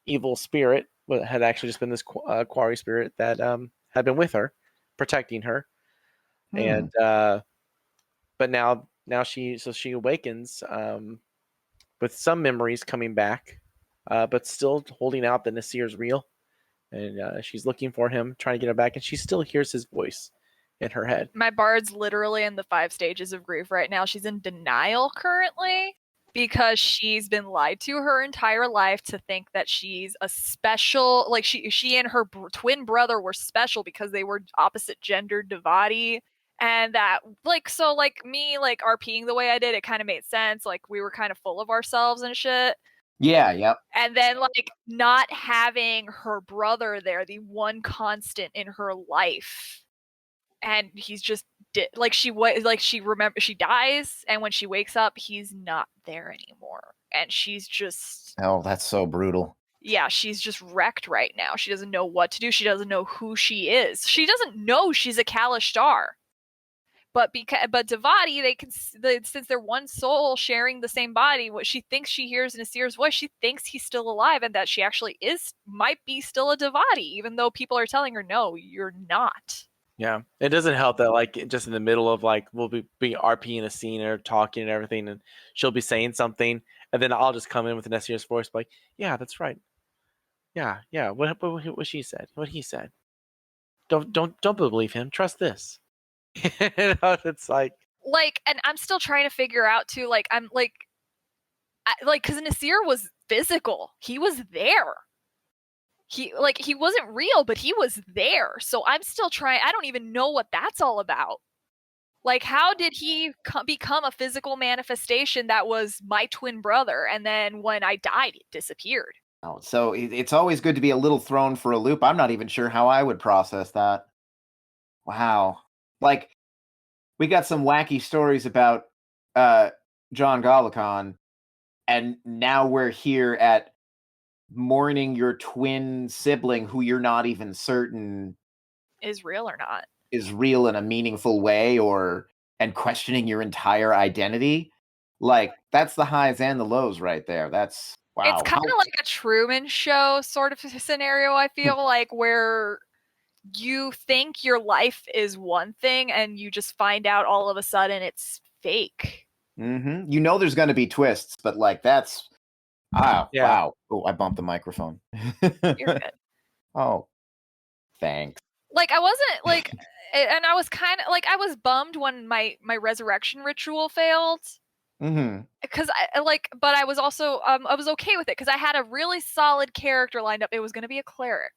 evil spirit had actually just been this quarry spirit that had been with her, protecting her. And but now she awakens with some memories coming back, but still holding out that Nasir's real, and she's looking for him, trying to get him back, and she still hears his voice in her head. My bard's literally in the 5 stages of grief right now. She's in denial currently because she's been lied to her entire life to think that she's a special, like she and her twin brother were special because they were opposite gendered Devati. And that, me, RPing the way I did, it kind of made sense. Like, we were kind of full of ourselves and shit. Yeah, yep. And then, not having her brother there, the one constant in her life. And he's just, she dies, and when she wakes up, he's not there anymore. And she's just... Oh, that's so brutal. Yeah, she's just wrecked right now. She doesn't know what to do. She doesn't know who she is. She doesn't know she's a Kalash star. But Devati, since they're one soul sharing the same body, what she thinks she hears Nasir's voice, she thinks he's still alive, and that she actually might be still a Devati, even though people are telling her, no, you're not. Yeah, it doesn't help that just in the middle of we'll be RPing a scene or talking and everything, and she'll be saying something, and then I'll just come in with Nasir's voice, like, yeah, that's right. Yeah. What she said, what he said. Don't believe him. Trust this. It's and I'm still trying to figure out too, because Nasir was physical. He was there. He wasn't real, but he was there. So I'm still trying. I don't even know what that's all about. How did he become a physical manifestation that was my twin brother, and then when I died, it disappeared? Oh, so it's always good to be a little thrown for a loop. I'm not even sure how I would process that. Wow. We got some wacky stories about John Galacon, and now we're here at mourning your twin sibling who you're not even certain Is real or not. is real in a meaningful way, and questioning your entire identity. Like, that's the highs and the lows right there. That's wow. It's kind of like a Truman Show sort of scenario, I feel like, where you think your life is one thing and you just find out all of a sudden it's fake. Mm-hmm. You know there's going to be twists, but like that's wow. Oh, I bumped the microphone. You're good. Oh, thanks. Like, I wasn't like, and I was kind of like, I was bummed when my resurrection ritual failed. Mm-hmm. Because but I was also I was okay with it because I had a really solid character lined up. It was going to be a cleric.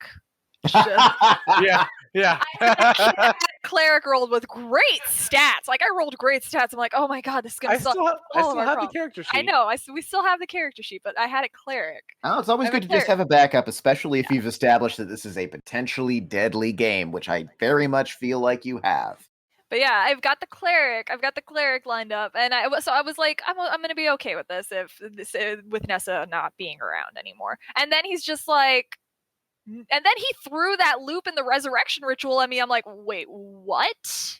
Yeah. I cleric rolled with great stats. Like, I rolled great stats. I'm like, oh my god, this is gonna solve I still have the character sheet. I know. We still have the character sheet, but I had a cleric. Oh, it's always good to just have a backup, especially if you've established that this is a potentially deadly game, which I very much feel like you have. But yeah, I've got the cleric lined up, and I was like, I'm gonna be okay with this with Nessa not being around anymore. And then he's just like, and then he threw that loop in the resurrection ritual at me. I'm like, wait, what?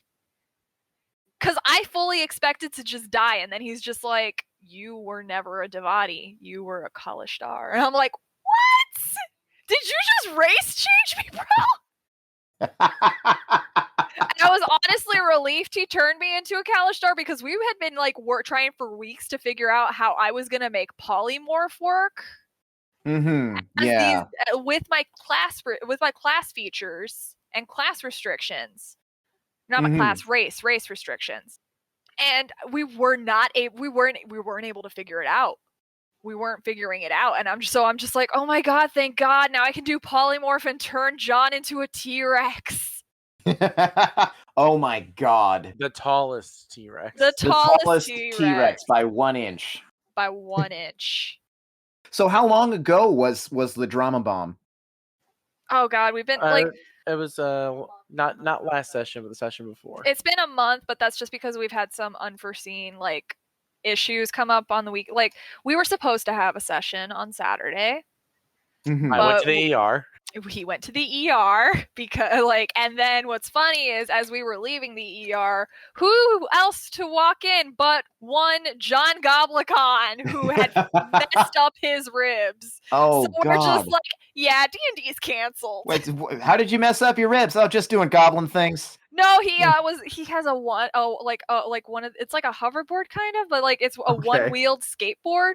Because I fully expected to just die, and then he's just like, you were never a Devati, you were a Kalishtar. And I'm like, what? Did you just race change me, bro? And I was honestly relieved he turned me into a Kalishtar, because we had been like trying for weeks to figure out how I was gonna make polymorph work. Mm-hmm. Yeah. With my class features and class restrictions, not my class race restrictions, and we weren't able to figure it out. We weren't figuring it out, and I'm just like, oh my god, thank God, now I can do polymorph and turn John into a T-Rex. Oh my god. The tallest T-Rex. The tallest T-Rex by 1 inch. By 1 inch. So how long ago was the drama bomb? Oh god, we've been like, it was not last session, but the session before. It's been a month, but that's just because we've had some unforeseen like issues come up on the week. Like, we were supposed to have a session on Saturday. Mm-hmm. I went to the ER. He went to the ER because and then what's funny is, as we were leaving the ER, who else to walk in but one John Goblicon, who had messed up his ribs. Oh, so we're just like, yeah, D&D is canceled. Wait, how did you mess up your ribs? Oh, just doing goblin things. No, he has a one of, it's like a hoverboard kind of, but like it's a one-wheeled skateboard.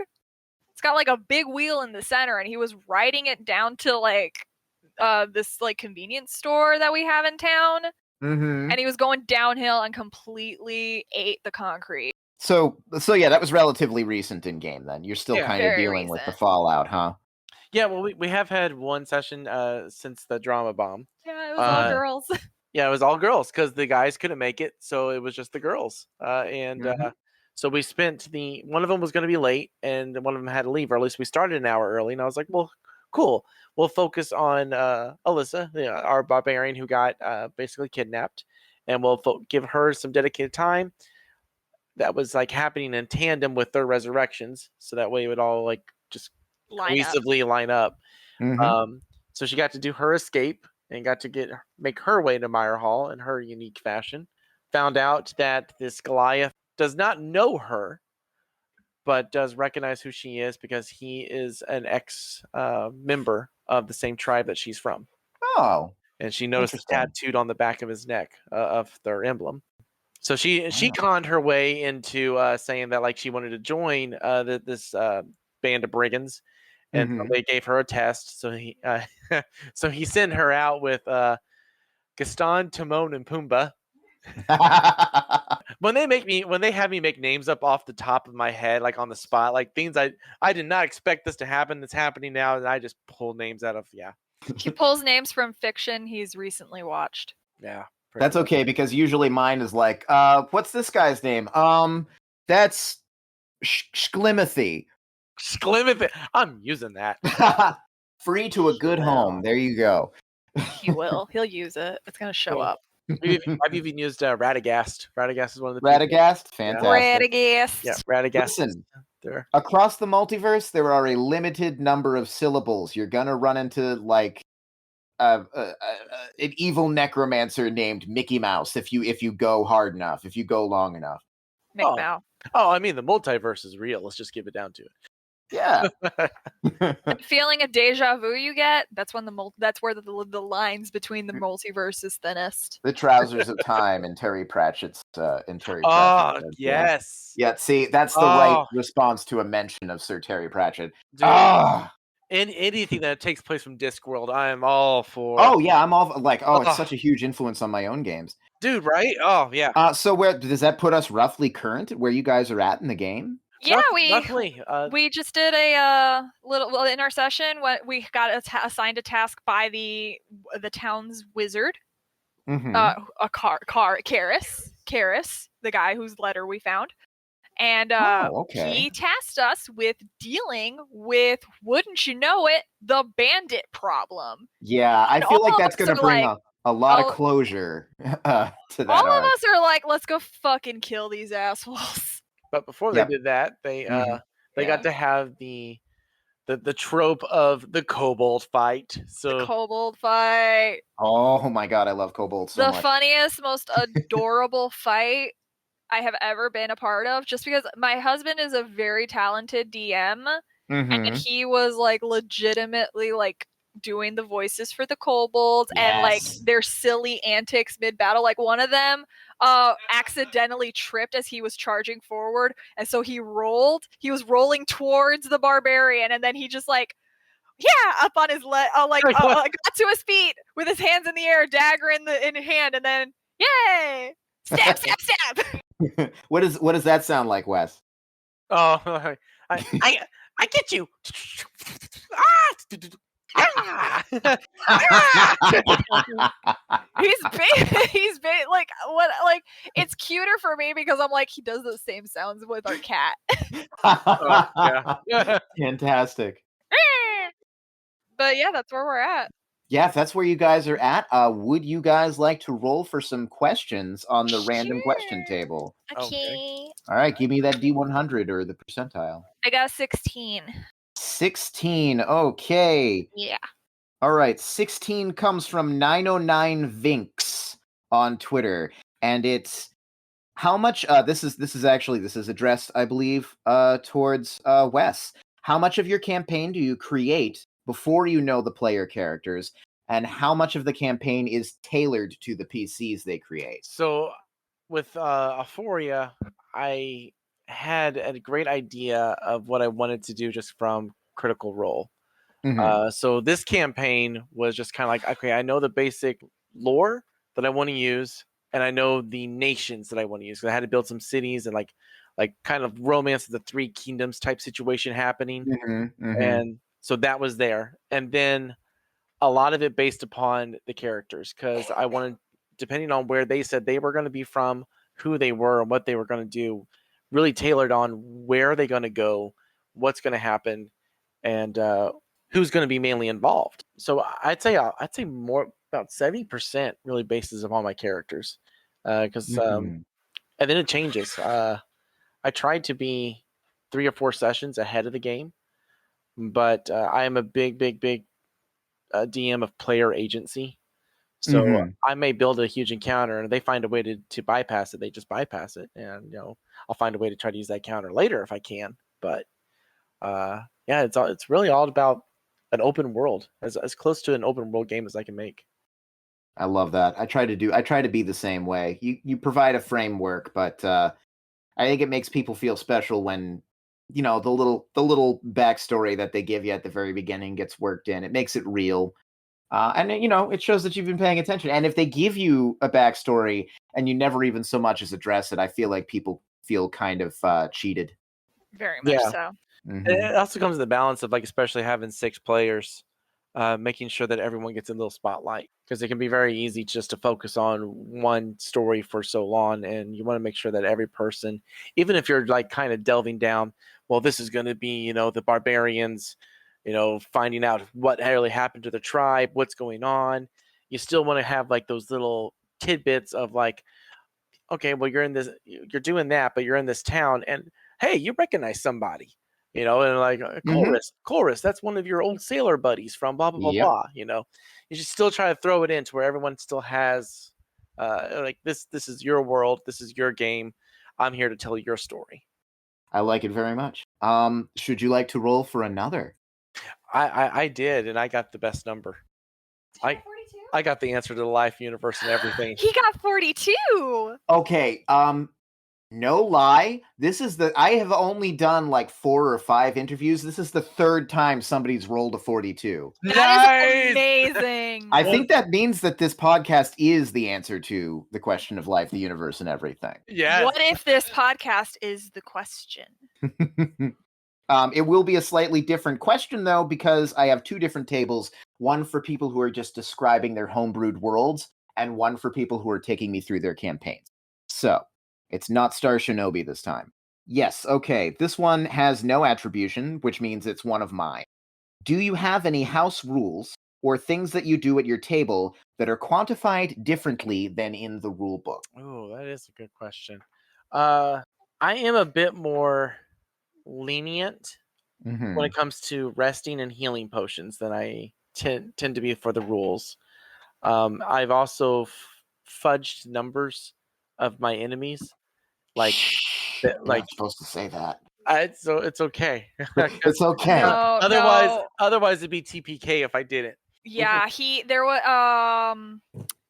It's got like a big wheel in the center, and he was riding it down to like this like convenience store that we have in town. Mm-hmm. And he was going downhill and completely ate the concrete. So yeah, that was relatively recent in game then. You're still kind of dealing with the fallout, huh? Yeah, well, we have had one session since the drama bomb. Yeah, it was all girls. Yeah, it was all girls because the guys couldn't make it, so it was just the girls. So we spent one of them was going to be late, and one of them had to leave, or at least we started an hour early. And I was like, well, cool. We'll focus on Alyssa, our barbarian who got basically kidnapped, and we'll give her some dedicated time. That was like happening in tandem with their resurrections, so that way it would all like just cohesively line up. Mm-hmm. So she got to do her escape and got to make her way to Mire Hall in her unique fashion. Found out that this Goliath does not know her, but does recognize who she is because he is an ex-member of the same tribe that she's from. Oh. And she noticed the tattooed on the back of his neck of their emblem. So she conned her way into saying that like she wanted to join this band of brigands, and so they gave her a test. So he sent her out with Gaston, Timon, and Pumbaa. When they have me make names up off the top of my head, like on the spot, like things I did not expect this to happen. That's happening now, and I just pull names out of He pulls names from fiction he's recently watched. Yeah. That's okay, because usually mine is like, what's this guy's name? That's Schlimothy. Schlimothy. I'm using that. Free to a good home. There you go. He will. He'll use it. It's going to show up. I've even used Radagast. Radagast is one of the Radagast? Fantastic. Radagast. Yeah, Radagast. Listen, there. Across the multiverse, there are a limited number of syllables. You're gonna run into like an evil necromancer named Mickey Mouse if you go hard enough, if you go long enough. McMow. Oh, I mean, the multiverse is real. Let's just give it down to it. Yeah. The feeling of deja vu you get, that's when that's where the lines between the multiverse is thinnest. The trousers of time in Terry Pratchett's Pratchett's yes. Yeah, see, that's the right response to a mention of Sir Terry Pratchett. Dude, anything that takes place from Discworld, I am all for. Oh yeah, I'm all like, it's such a huge influence on my own games. Dude, right? Oh yeah. So where does that put us roughly current where you guys are at in the game? Yeah, we just did a little in our session. We got assigned a task by the town's wizard, Karis, the guy whose letter we found, and he tasked us with dealing with, wouldn't you know it, the bandit problem. Yeah, I feel like that's going to bring a lot of closure to that. All of us are like, let's go fucking kill these assholes. But before they did that, they got to have the trope of the kobold fight. So the kobold fight. Oh my god, I love kobolds so much. The funniest, most adorable fight I have ever been a part of, just because my husband is a very talented DM, and he was like legitimately like doing the voices for the kobolds and like their silly antics mid-battle. Like one of them accidentally tripped as he was charging forward, and so he was rolling towards the barbarian, and then he just like up on his got to his feet with his hands in the air, dagger in hand, and then yay, stab. What does that sound like, Wes? Oh, I get you. He's like what, like it's cuter for me because I'm like, he does the same sounds with our cat. Fantastic. But yeah, that's where we're at. Yeah, if that's where you guys are at, would you guys like to roll for some questions on the random question table? Okay. All right, give me that D100 or the percentile. I got 16. 16, okay. Yeah. All right, 16 comes from 909 Vinks on Twitter, and it's how much. This is addressed, I believe, towards Wes. How much of your campaign do you create before you know the player characters, and how much of the campaign is tailored to the PCs they create? So, with Aphoria, I had a great idea of what I wanted to do just from Critical Role. So this campaign was just kind of like, okay, I know the basic lore that I want to use, and I know the nations that I want to use. So I had to build some cities and like kind of Romance of the Three Kingdoms type situation happening. And so that was there. And then a lot of it based upon the characters, because I wanted, depending on where they said they were going to be from, who they were, and what they were going to do, really tailored on where are they going to go, what's going to happen, and who's going to be mainly involved. So I'd say more about 70% really bases upon my characters, because and then it changes. I tried to be 3 or 4 sessions ahead of the game, but I am a big DM of player agency. So I may build a huge encounter, and they find a way to bypass it. They just bypass it, and I'll find a way to try to use that counter later if I can. But yeah, it's really all about an open world, as close to an open world game as I can make. I love that. I try to be the same way. You provide a framework, but I think it makes people feel special when the little backstory that they give you at the very beginning gets worked in. It makes it real. And it shows that you've been paying attention. And if they give you a backstory and you never even so much as address it, I feel like people feel kind of cheated. Very much so. It also comes to the balance of, like, especially having 6 players, making sure that everyone gets a little spotlight, because it can be very easy just to focus on one story for so long, and you want to make sure that every person, even if you're like kind of delving down, well, this is going to be the barbarians, finding out what really happened to the tribe, what's going on. You still want to have like those little tidbits of like, okay, well, you're doing that, but you're in this town, and hey, you recognize somebody, and like Chorus, that's one of your old sailor buddies from blah blah blah Yep. blah. You should still try to throw it in to where everyone still has like this is your world, this is your game. I'm here to tell your story. I like it very much. Should you like to roll for another? I did, and I got the best number. I got the answer to the life universe and everything. He got 42. Okay, no lie. I have only done like 4 or 5 interviews. This is the 3rd time somebody's rolled a 42. That is amazing. I think that means that this podcast is the answer to the question of life, the universe, and everything. Yeah. What if this podcast is the question? It will be a slightly different question, though, because I have 2 different tables. One for people who are just describing their homebrewed worlds, and one for people who are taking me through their campaigns. So, it's not Star Shinobi this time. Yes, okay, this one has no attribution, which means it's one of mine. Do you have any house rules or things that you do at your table that are quantified differently than in the rule book? Oh, that is a good question. I am a bit more lenient when it comes to resting and healing potions than I tend to be for the rules. I've also fudged numbers of my enemies, like You're not supposed to say that. so it's okay. It's okay. No, Otherwise it'd be TPK if I didn't. Yeah, there was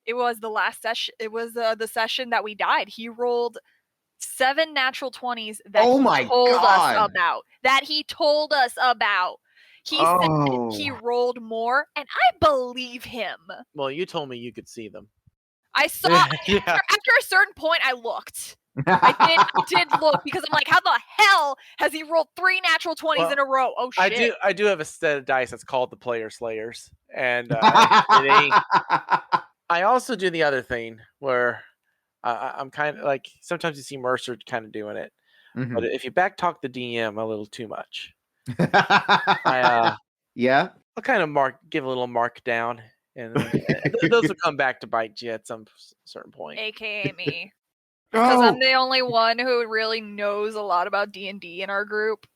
it was the last session. It was the session that we died. He rolled 7 natural 20s that he told us about. He said he rolled more, and I believe him. Well, you told me you could see them. I saw after a certain point I looked. I did look because I'm like, how the hell has he rolled 3 natural 20s in a row? Oh shit. I do have a set of dice that's called the Player Slayers. And I also do the other thing where I'm kind of like, sometimes you see Mercer kind of doing it. But if you backtalk the DM a little too much, yeah, I'll kind of give a little mark down, and those will come back to bite you at some certain point. AKA me. Because I'm the only one who really knows a lot about D&D in our group.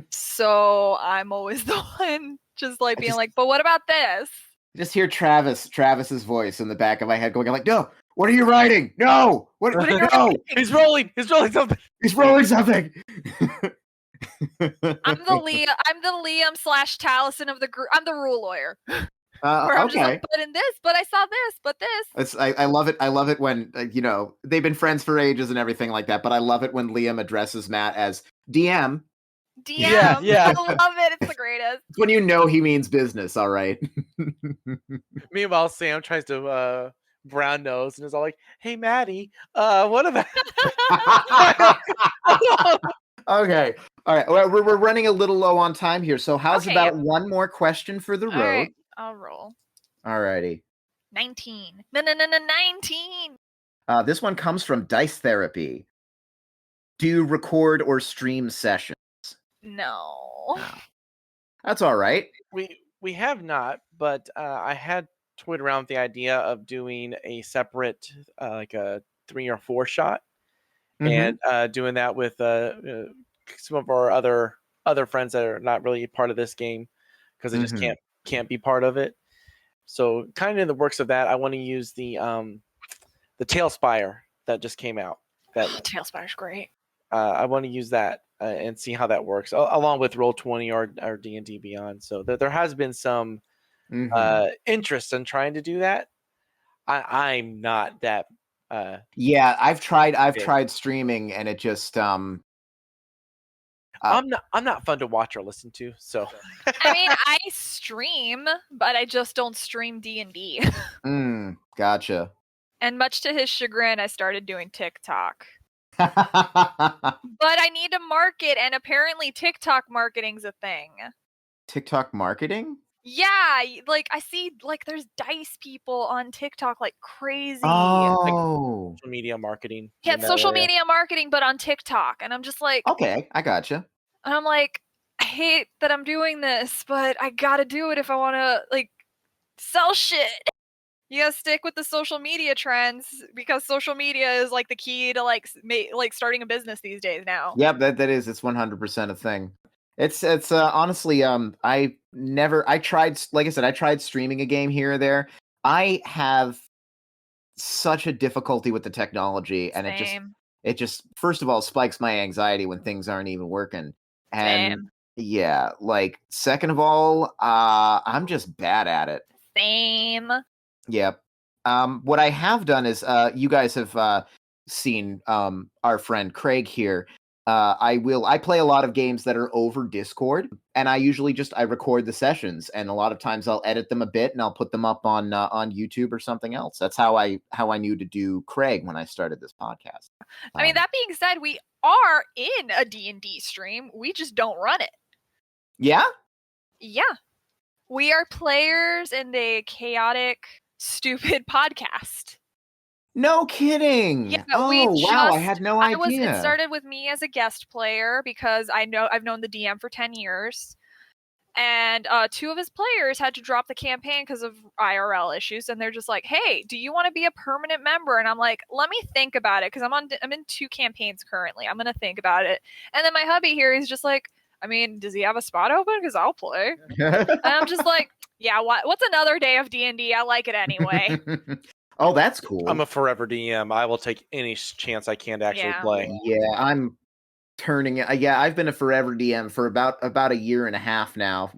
So I'm always the one just like being like, but what about this? Just hear Travis's voice in the back of my head going like, no, what are you writing? No, what are you writing? He's rolling something. He's rolling something. I'm the Liam / Taliesin of the group. I'm the rule lawyer. Where I'm just like, but in this, but I saw this, but this. I love it. I love it when they've been friends for ages and everything like that. But I love it when Liam addresses Matt as DM. Yeah. I love it. It's the greatest. It's when you know he means business. All right. Meanwhile, Sam tries to brown nose and is all like, "Hey, Maddie, what about?" Okay. All right. Well, we're running a little low on time here. So how's about one more question for the road? Right. I'll roll. Alrighty. 19. No, 19. This one comes from Dice Therapy. Do you record or stream sessions? No. That's all right. We have not, but I had toyed around with the idea of doing a separate, like a 3 or 4 shot, and doing that with some of our other friends that are not really part of this game because they just can't be part of it. So kind of in the works of that, I want to use the Tailspire that just came out. That Tailspire's great. I want to use that and see how that works, along with Roll20 or D&D Beyond. So there has been some interest in trying to do that. I'm not that. Yeah, I've tried streaming, and it just I'm not fun to watch or listen to. So I mean, I stream, but I just don't stream D&D. Gotcha. And much to his chagrin, I started doing TikTok. But I need to market, and apparently TikTok marketing's a thing. TikTok marketing? Yeah, like I see, like there's dice people on TikTok like crazy. Oh, social media marketing. Yeah, social media marketing, but on TikTok, and I'm just like, okay, I gotcha. And I'm like, I hate that I'm doing this, but I gotta do it if I want to like sell shit. You gotta stick with the social media trends because social media is like the key to like starting a business these days now. Yep, that is. It's 100% a thing. It's honestly I tried, like I said, I tried streaming a game here or there. I have such a difficulty with the technology, and Same. it just first of all spikes my anxiety when things aren't even working. And Same. yeah, like second of all, I'm just bad at it. Same. Yep. What I have done is, you guys have seen our friend Craig here. I play a lot of games that are over Discord, and I usually I record the sessions, and a lot of times I'll edit them a bit and I'll put them up on YouTube or something else. That's how I knew to do Craig when I started this podcast. I mean, that being said, we are in a D&D stream. We just don't run it. Yeah? Yeah. We are players in the Chaotic Stupid podcast. No kidding. Yeah, oh wow, I had no idea. It started with me as a guest player because I've known the DM for 10 years. And 2 of his players had to drop the campaign because of IRL issues, and they're just like, "Hey, do you want to be a permanent member?" And I'm like, "Let me think about it," because I'm in 2 campaigns currently. I'm gonna think about it. And then my hubby here, he's just like, "I mean, does he have a spot open? Because I'll play." And I'm just like, "Yeah, what's another day of D&D? I like it anyway." Oh, that's cool. I'm a forever DM. I will take any chance I can to actually play. Yeah, I'm turning it. Yeah, I've been a forever DM for about a year and a half now.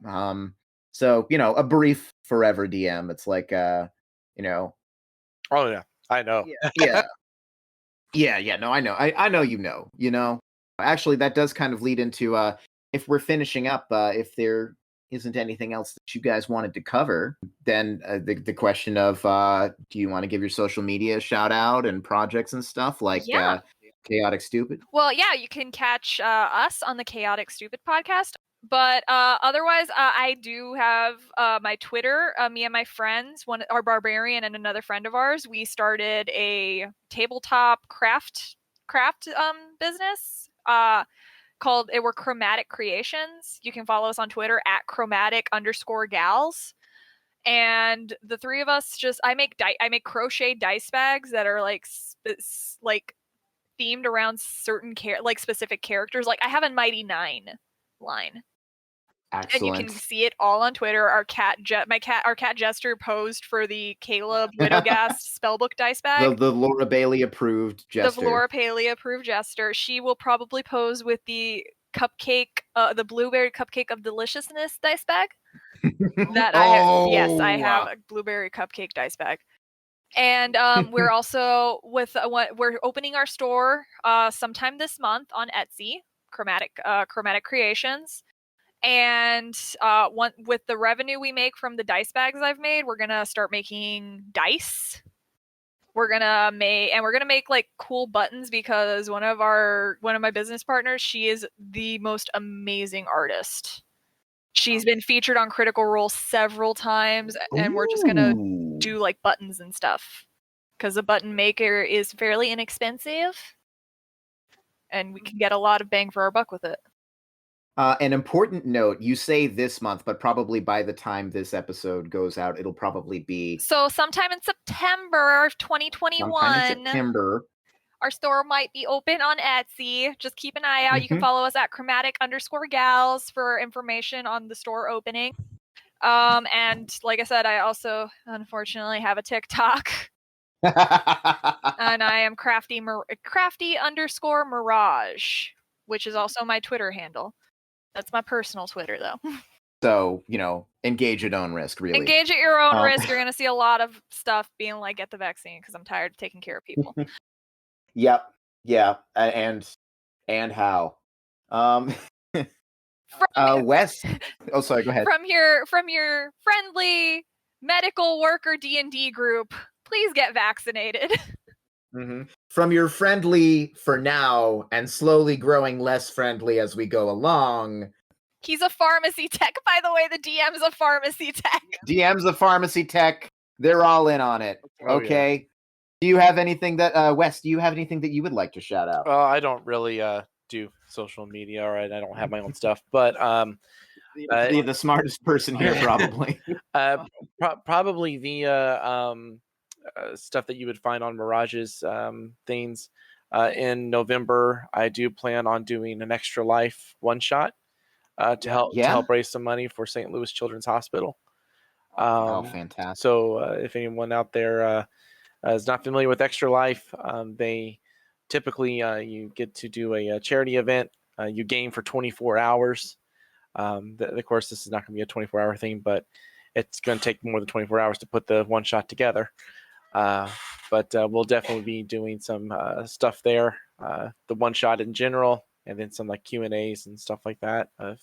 So a brief forever DM. It's like Oh yeah, I know. Yeah. No, I know. I know you know. Actually, that does kind of lead into if we're finishing up, if there isn't anything else that you guys wanted to cover, then the question of do you want to give your social media a shout out and projects and stuff like Chaotic Stupid? Well, yeah, you can catch us on the Chaotic Stupid podcast. But otherwise, I do have my Twitter. Me and my friends, our barbarian and another friend of ours, we started a tabletop craft business called We're Chromatic Creations. You can follow us on Twitter at chromatic_gals. And the 3 of us I make crochet dice bags that are like themed around certain specific characters. Like I have a Mighty 9 line. Excellent. And you can see it all on Twitter. Our cat Jester posed for the Caleb Widowgast spellbook dice bag. The Laura Bailey approved Jester. The Laura Bailey approved Jester. She will probably pose with the cupcake, the blueberry cupcake of deliciousness dice bag. I have a blueberry cupcake dice bag. And we're also we're opening our store sometime this month on Etsy, Chromatic Creations. And with the revenue we make from the dice bags I've made, we're gonna start making dice. We're gonna make like cool buttons because one of my business partners, she is the most amazing artist. She's been featured on Critical Role several times, and we're just gonna do like buttons and stuff because a button maker is fairly inexpensive, and we can get a lot of bang for our buck with it. An important note, you say this month, but probably by the time this episode goes out, it'll probably be... So sometime in September of 2021. Sometime in September. Our store might be open on Etsy. Just keep an eye out. You can follow us at chromatic_gals for information on the store opening. And like I said, I also unfortunately have a TikTok. And I am crafty_mirage, which is also my Twitter handle. That's my personal Twitter, though. So, engage at own risk, really. Engage at your own risk. You're going to see a lot of stuff being like, get the vaccine, because I'm tired of taking care of people. Yep. Yeah. And how. Wes. Oh, sorry, go ahead. From your friendly medical worker D&D group, please get vaccinated. Mm-hmm. From your friendly for now and slowly growing less friendly as we go along. He's a pharmacy tech, by the way. The DM's a pharmacy tech. DM's a pharmacy tech. They're all in on it. Okay. Yeah. Do you have anything that Wes? Do you have anything that you would like to shout out? I don't really do social media, right? I don't have my own stuff, but the smartest person here, probably. Probably via stuff that you would find on Mirage's things. In November, I do plan on doing an Extra Life one shot to help raise some money for St. Louis Children's Hospital. Fantastic! So if anyone out there is not familiar with Extra Life, they typically you get to do a charity event. You game for 24 hours. Of course, this is not going to be a 24-hour thing, but it's going to take more than 24 hours to put the one shot together. But we'll definitely be doing some stuff there, the one shot in general, and then some like Q&As and stuff like that. If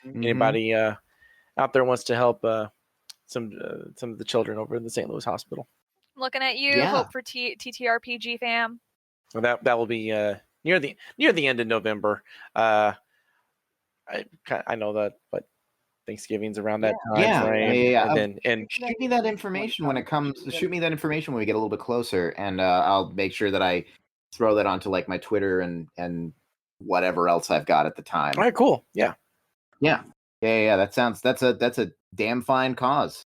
anybody out there wants to help some of the children over in the St. Louis Hospital. Looking at you, hope for TTRPG fam. Well, that will be near the end of November. I know that, but Thanksgiving's around that time frame. And shoot me that information when it comes. Shoot me that information when we get a little bit closer, and I'll make sure that I throw that onto like my Twitter and whatever else I've got at the time. All right, cool. Yeah. That's a damn fine cause.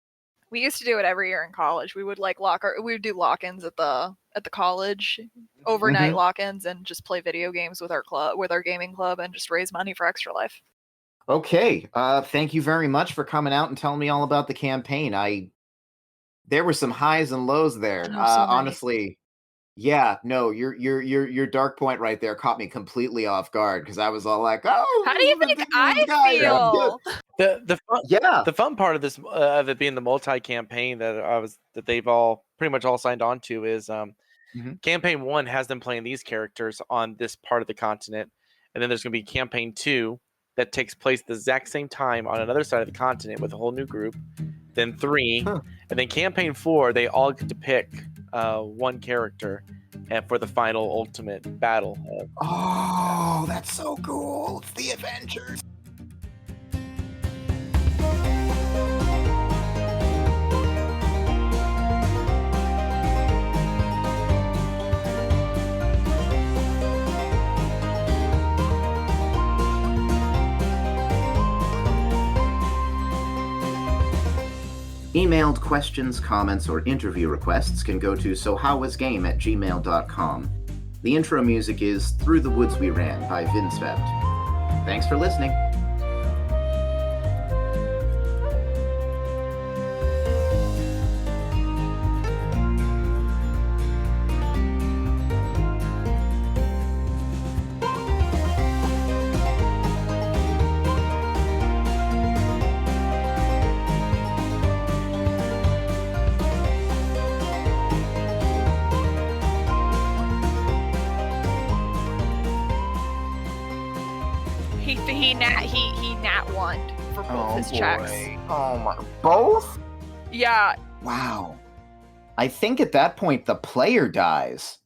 We used to do it every year in college. We would like we would do lock-ins at the college, overnight lock-ins, and just play video games with our gaming club, and just raise money for Extra Life. Okay. Thank you very much for coming out and telling me all about the campaign. There were some highs and lows there. Honestly. Yeah, no, your dark point right there caught me completely off guard because I was all like, "Oh, how do you think I feel?" The fun part of this of it being the multi-campaign that they've all pretty much all signed on to is campaign 1 has them playing these characters on this part of the continent, and then there's going to be campaign 2 that takes place at the exact same time on another side of the continent with a whole new group. Then 3, and then campaign 4, they all get to pick one character and for the final ultimate battle. Oh, that's so cool. It's the Avengers. Emailed questions, comments, or interview requests can go to sohowwasgame@gmail.com. The intro music is Through the Woods We Ran by Vincevept. Thanks for listening. He nat one for both his checks. Oh my! Both? Yeah. Wow. I think at that point the player dies.